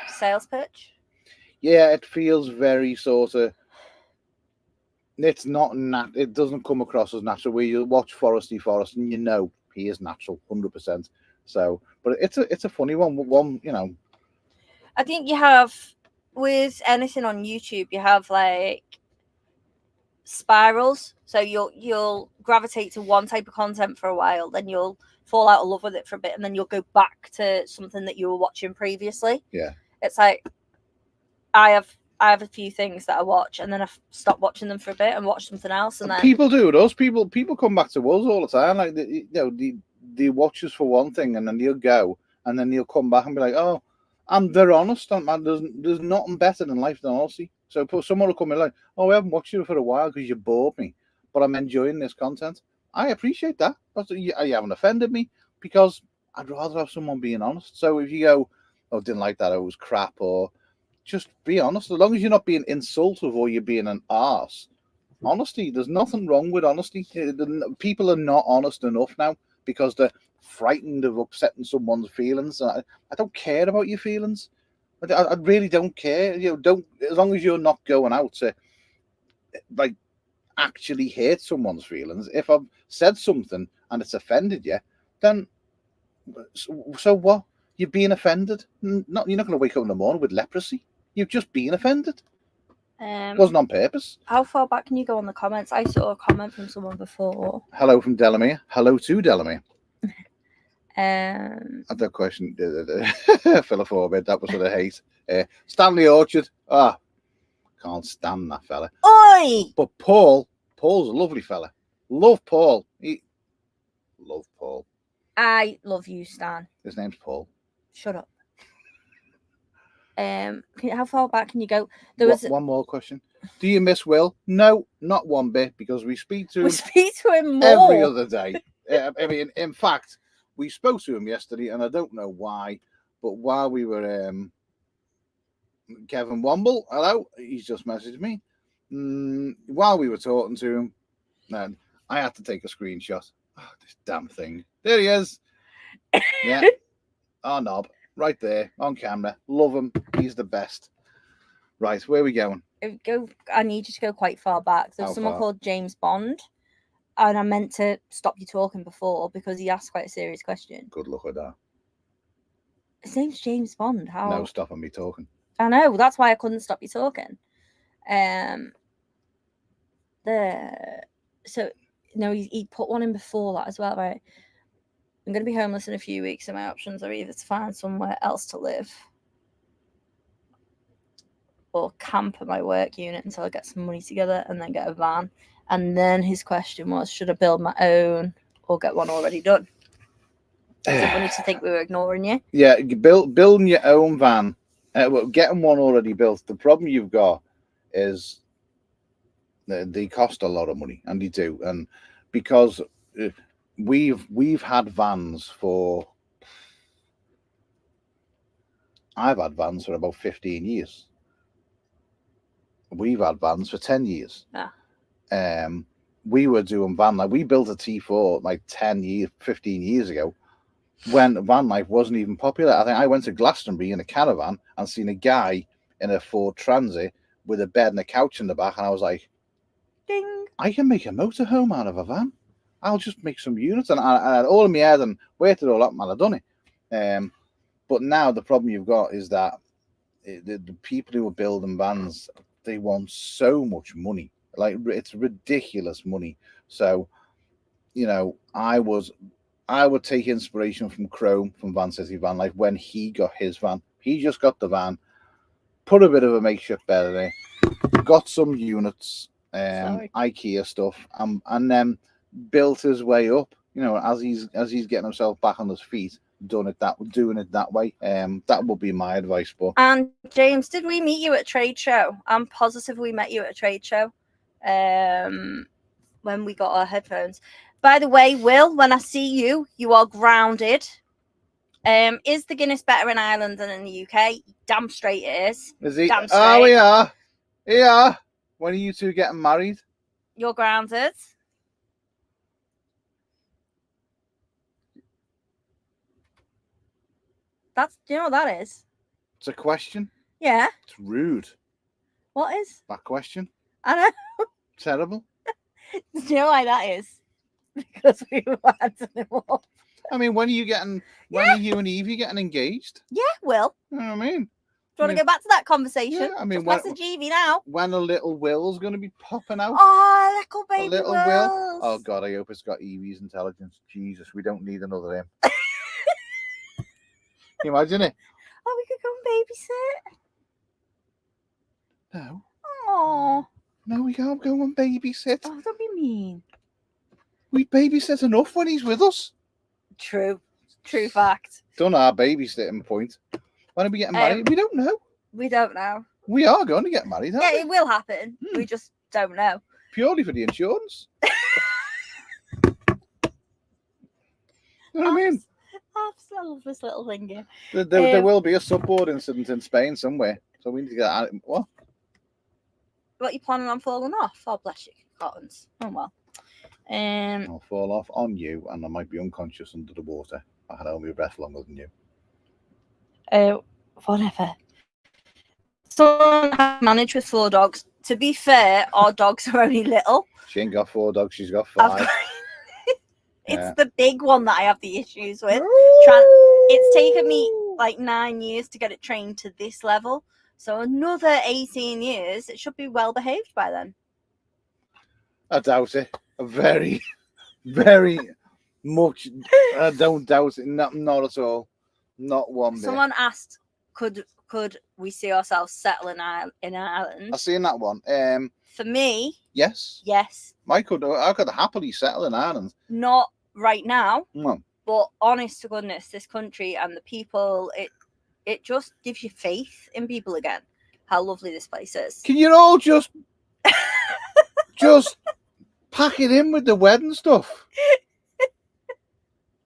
sales pitch. Yeah, it feels very sort of. It's not it doesn't come across as natural. Where you watch Forest, and you know he is natural, 100%. So, but it's a funny one. You know, I think you have with anything on YouTube, you have like spirals. So you'll gravitate to one type of content for a while, then you'll fall out of love with it for a bit, and then you'll go back to something that you were watching previously. Yeah, it's like I have a few things that I watch, and then I stop watching them for a bit and watch something else. And then people do it. Us people come back to us all the time. Like they watch us for one thing, and then they'll go, and then they'll come back and be like, "Oh," and they're honest. Man, there's nothing better than life than honesty. So someone will come in like, "Oh, I haven't watched you for a while because you bored me, but I'm enjoying this content." I appreciate that. You haven't offended me, because I'd rather have someone being honest. So if you go, "Oh, didn't like that, it was crap," or just be honest. As long as you're not being insultive or you're being an arse. Honesty, there's nothing wrong with honesty. People are not honest enough now because they're frightened of upsetting someone's feelings. I don't care about your feelings. I really don't care. Don't, as long as you're not going out to like actually hurt someone's feelings. If I've said something and it's offended you, then so what? You're being offended. You're not going to wake up in the morning with leprosy. You've just been offended. Wasn't on purpose. How far back can you go on the comments? I saw a comment from someone before. Hello from Delamere. Hello to Delamere. Um, That question, philophobia, that was what I hate. Stanley Orchard. Can't stand that fella. Oi! But Paul's a lovely fella. Love Paul. Love Paul. I love you, Stan. His name's Paul. Shut up. How far back can you go? There was One more question. Do you miss Will? No, not one bit, because we speak to him. We speak to him more every other day. I mean, in fact, we spoke to him yesterday, and I don't know why, but while we were Kevin Womble, hello, he's just messaged me. While we were talking to him, and I had to take a screenshot. Oh, this damn thing. There he is. Yeah. Our knob. Right there on camera. Love him. He's the best. Right, where are we going? I need you to go quite far back. There's someone called James Bond, and I meant to stop you talking before because he asked quite a serious question. Good luck with that. His name's James Bond. How? No stopping me talking. I know. That's why I couldn't stop you talking. He put one in before that as well, right? I'm going to be homeless in a few weeks, and my options are either to find somewhere else to live or camp at my work unit until I get some money together and then get a van. And then his question was, should I build my own or get one already done? Is it funny to think we were ignoring you? Yeah, building your own van, getting one already built. The problem you've got is they cost a lot of money, and they do. And because we've had vans for, I've had vans for about 15 years. We've had vans for 10 years. Yeah. We were doing van life. We built a T4 like 15 years ago when van life wasn't even popular. I think I went to Glastonbury in a caravan and seen a guy in a Ford Transit with a bed and a couch in the back. And I was like, ding, I can make a motorhome out of a van. I'll just make some units. And I had all in my head and worked it all up, man. I've done it. But now the problem you've got is that the people who are building vans, they want so much money. Like, it's ridiculous money. So, I would take inspiration from Chrome from Van City Van Life when he got his van. He just got the van, put a bit of a makeshift bed in it, got some units, IKEA stuff, and then built his way up. As he's getting himself back on his feet, doing it that way. That would be my advice. But and James, did we meet you at a trade show? I'm positive we met you at a trade show. When we got our headphones. By the way, Will, when I see you, you are grounded. Is the Guinness better in Ireland than in the UK? Damn straight it is. Is he? Damn straight. Oh, we are. Yeah. When are you two getting married? You're grounded. Do you know what that is? It's a question. Yeah. It's rude. What is? That question. I know. Terrible. Do you know why that is? Because we had to live up. I mean, when are you and Evie getting engaged? Yeah, Will. You know what I mean? Do you want to go back to that conversation? Yeah, I mean, message Evie now. When a little Will's going to be popping out. Oh, little baby little Will. Oh, God, I hope it's got Evie's intelligence. Jesus, we don't need another him. Can you imagine it? Oh, we could go and babysit. No. Oh. No, we can't go and babysit. Oh, don't be mean. We babysit enough when he's with us. True fact. Done our babysitting point. When are we getting married? We don't know. We don't know. We are going to get married, aren't we? It will happen. We just don't know. Purely for the insurance. You know what I mean? I love this little thing here. There will be a subboard incident in Spain somewhere. So we need to get out. What? What, you planning on falling off? Oh, bless you, cottons. Oh, well. I'll fall off on you and I might be unconscious under the water. I can hold my breath longer than you. Whatever. Someone has managed with 4 dogs. To be fair, our dogs are only little. She ain't got 4 dogs, she's got 5. It's the big one that I have the issues with. It's taken me like 9 years to get it trained to this level. So another 18 years, it should be well behaved by then. I doubt it. Very, very much. I don't doubt it. Not at all. Not one bit. Someone asked, could we see ourselves settling in Ireland? I've seen that one. For me, yes. I could happily settle in Ireland. Not right now. No. But honest to goodness, this country and the people, it just gives you faith in people again. How lovely this place is. Can you all just pack it in with the wedding stuff?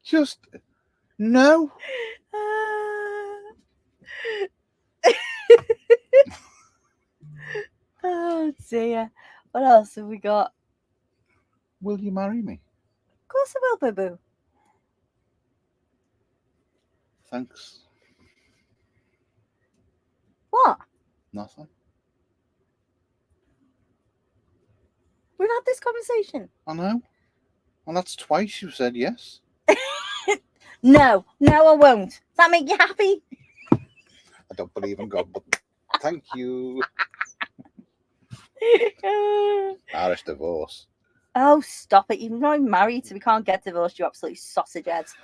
Just no. Oh dear. What else have we got? Will you marry me? Of course I will, boo boo. Thanks. What? Nothing. We've had this conversation. I know. And that's twice you've said yes. No, I won't. Does that make you happy? I don't believe in God, but thank you. Irish divorce. Oh, stop it. You're not even married, so we can't get divorced, you absolute sausage heads.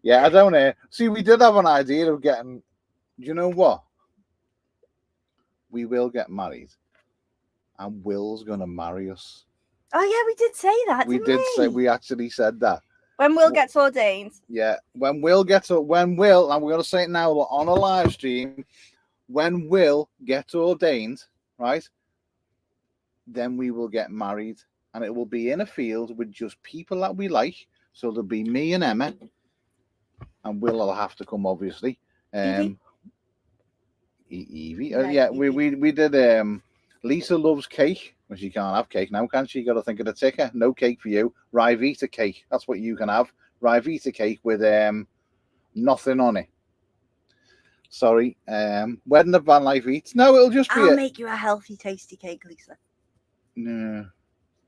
Yeah, I don't know. See, we did have an idea of getting... Do you know what? We will get married. And Will's going to marry us. Oh, yeah, we did say that, We actually said that. When Will gets ordained. Yeah, when Will, and we're going to say it now on a live stream, when Will gets ordained, right, then we will get married. And it will be in a field with just people that we like. So there'll be me and Emma. And Will will have to come, obviously. Evie? No, yeah, Evie. we did... Lisa loves cake. Well, she can't have cake now, can she? Got to think of the ticker. No cake for you. Rivita cake. That's what you can have. Rivita cake with nothing on it. Sorry. Wedding of Van Life Eats. No, it'll just be... I'll make you a healthy, tasty cake, Lisa. No.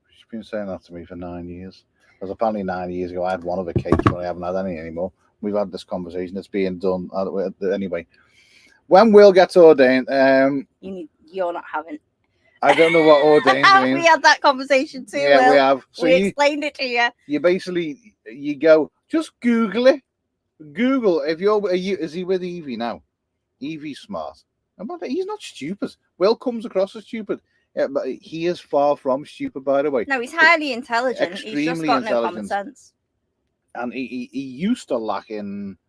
She's been saying that to me for 9 years. Because apparently 9 years ago, I had one of the cakes, but I haven't had any anymore. We've had this conversation. It's being done. Anyway. When Will gets ordained... You're not having... I don't know what ordained means. We had that conversation too. Yeah, Will. we have. So we explained it to you. You basically go, just Google it. Google if is he with Evie now? Evie's smart. He's not stupid. Will comes across as stupid. Yeah, but he is far from stupid, by the way. No, he's highly intelligent. He's just got no common sense. And he used to lack in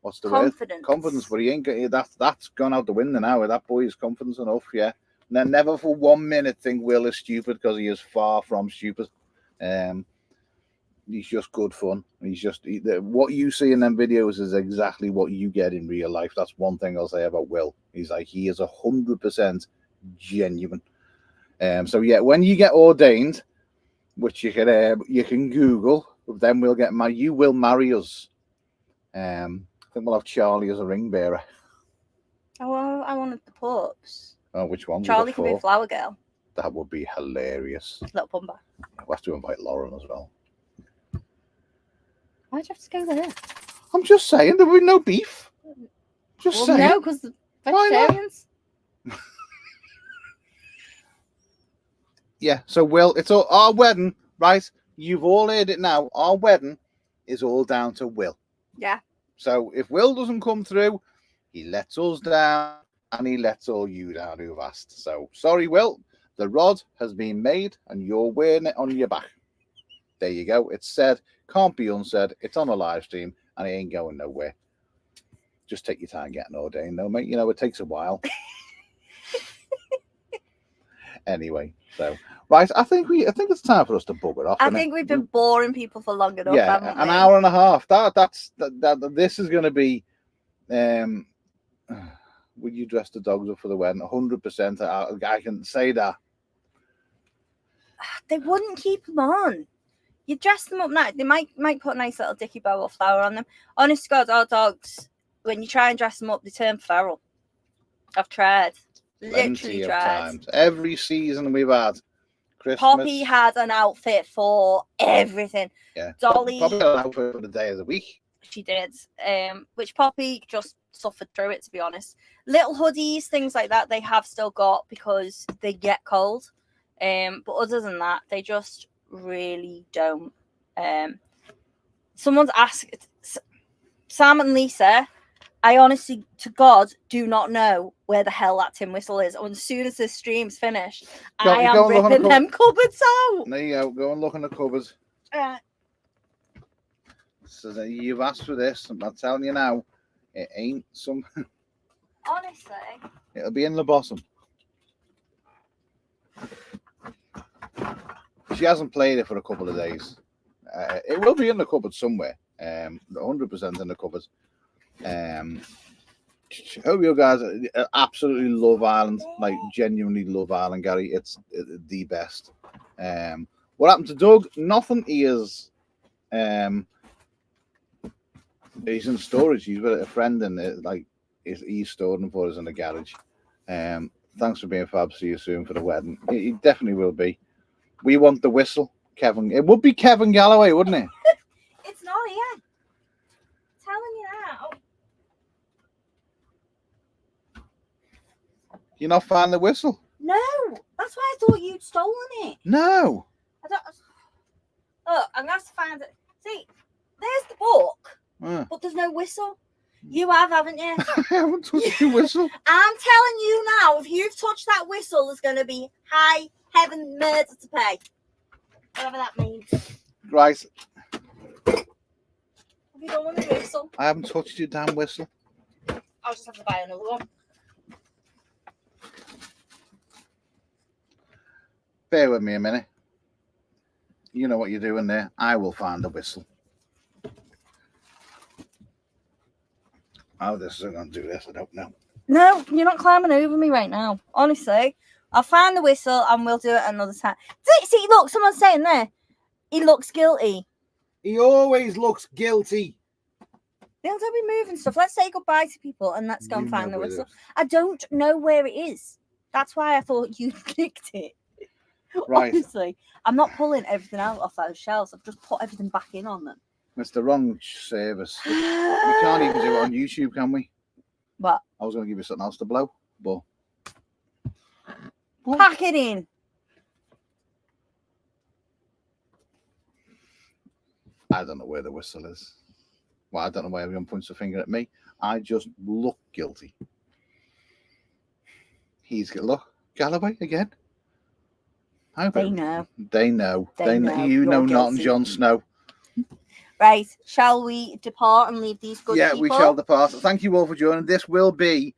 what's the confidence. Word? Confidence, but he ain't got that's gone out the window now. That boy is confidence enough, yeah. And never for 1 minute think Will is stupid, because he is far from stupid. He's just good fun. What you see in them videos is exactly what you get in real life. That's one thing I'll say about Will. He is 100% genuine. So yeah, when you get ordained, which you can Google, then we'll get married. You will marry us. I think we'll have Charlie as a ring bearer. Oh, I wanted the pups. Oh, which one? Charlie could be a flower girl. That would be hilarious. Little Pumba. We'll have to invite Lauren as well. Why'd you have to go there? I'm just saying, there will be no beef. Just saying. No, because the vegetarians. Yeah, so Will, it's all our wedding, right? You've all heard it now. Our wedding is all down to Will. Yeah. So if Will doesn't come through, he lets us down. And he lets all you down who've asked. So, sorry, Will. The rod has been made and you're wearing it on your back. There you go. It's said. Can't be unsaid. It's on a live stream and it ain't going nowhere. Just take your time getting ordained, though, mate. You know, it takes a while. Anyway, so, right. I think it's time for us to bugger off. I think we've been boring people for long enough. Yeah, haven't we? an hour and a half. This is going to be... Would you dress the dogs up for the wedding? 100%. I can say that. They wouldn't keep them on. You dress them up now. They might put a nice little dicky bow or flower on them. Honest to God, our dogs, when you try and dress them up, they turn feral. I've tried. Literally tried. Times. Every season we've had. Christmas. Poppy had an outfit for everything. Yeah. Dolly. Poppy had an outfit for the day of the week. she did. Which Poppy just suffered through it, to be honest. Little hoodies, things like that, they have still got because they get cold. But other than that, they just really don't. Someone's asked Sam and Lisa. I honestly, to God, do not know where the hell that tin whistle is. And as soon as this stream's finished, I am ripping them cupboards out. There you go. Go and look in the cupboards. So you've asked for this. I'm not telling you now. It ain't some. Honestly. It'll be in the bottom. She hasn't played it for a couple of days. It will be in the cupboard somewhere. 100% in the cupboard. Hope you guys absolutely love Ireland. Like, genuinely love Ireland, Gary. It's the best. What happened to Doug? Nothing. He is. He's in storage. He's with a friend, and like he's stored them for us in the garage. Thanks for being fab. See you soon for the wedding. He definitely will be. We want the whistle, Kevin. It would be Kevin Galloway, wouldn't it? It's not here. Telling you now. You not find the whistle? No, that's why I thought you'd stolen it. No. I don't. Oh, I'm gonna have to find it. See, there's the book, but there's no whistle. You have, haven't you? I haven't touched the whistle. I'm telling you now, if you've touched that whistle, there's going to be high heaven murder to pay. Whatever that means. Right. Have you done with the whistle? I haven't touched your damn whistle. I'll just have to buy another one. Bear with me a minute. You know what you're doing there. I will find the whistle. How this is going to do this, I don't know. No, you're not climbing over me right now. Honestly, I'll find the whistle and we'll do it another time. See, look, someone's saying there. He looks guilty. He always looks guilty. They'll be moving stuff. Let's say goodbye to people and let's go and find the whistle. I don't know where it is. That's why I thought you clicked it. Right. Honestly, I'm not pulling everything out off those shelves. I've just put everything back in on them. It's the wrong service. We can't even do it on YouTube, can we? What? I was going to give you something else to blow, but... Pack it in. I don't know where the whistle is. Well, I don't know why everyone points a finger at me. I just look guilty. Look, Galloway again. They know. They know. They know. You know You're not, and guilty. Jon Snow. Right, shall we depart and leave these good people? Yeah, we shall depart. Thank you all for joining. This will be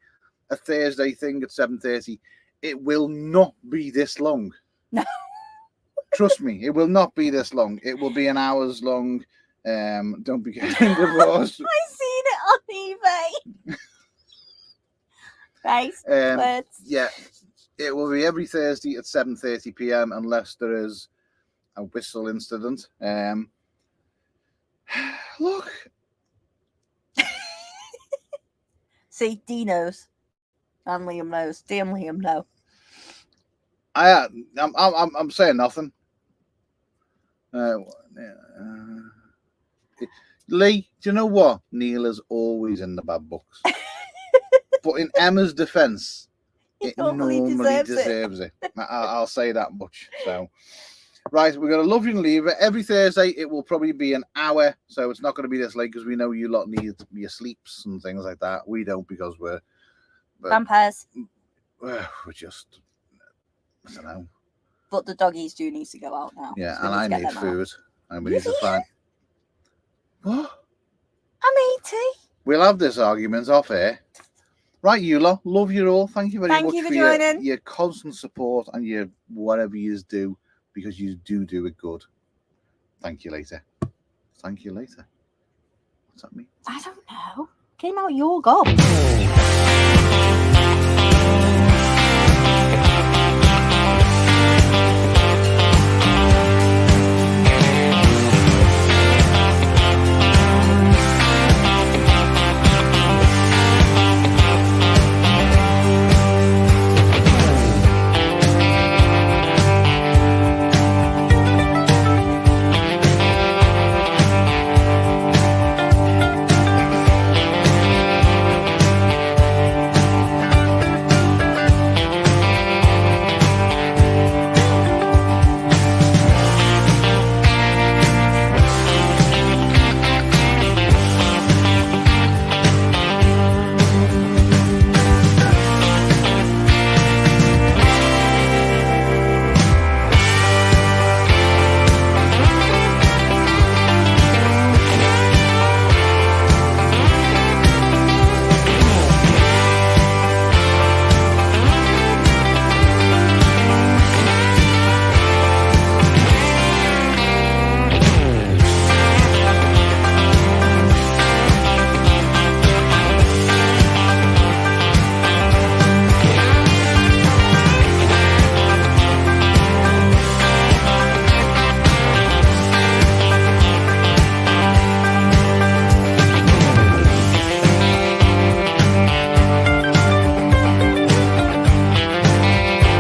a Thursday thing at 7:30. It will not be this long. No. Trust me, it will not be this long. It will be an hour's long. Don't be getting divorced. I've seen it on eBay. Right. Yeah, it will be every Thursday at 7:30 p.m. unless there is a whistle incident. Look. See, Dee knows. And Liam knows. Dee and Liam know. I'm saying nothing. Lee, do you know what? Neil is always in the bad books. But in Emma's defense, it normally deserves it. I'll say that much. So, right, we're going to love you and leave it. Every Thursday, it will probably be an hour. So it's not going to be this late because we know you lot need your sleeps and things like that. We don't because we're vampires. We're just, I don't know. But the doggies do need to go out now. Yeah, and I need food. And we need to find. What? I'm 80. We'll have this argument off air. Right, you lot. Love you all. Thank you very much for joining. Your constant support and your whatever you do, because you do it good. Thank you later. Thank you later. What's that mean? I don't know. Came out your gob.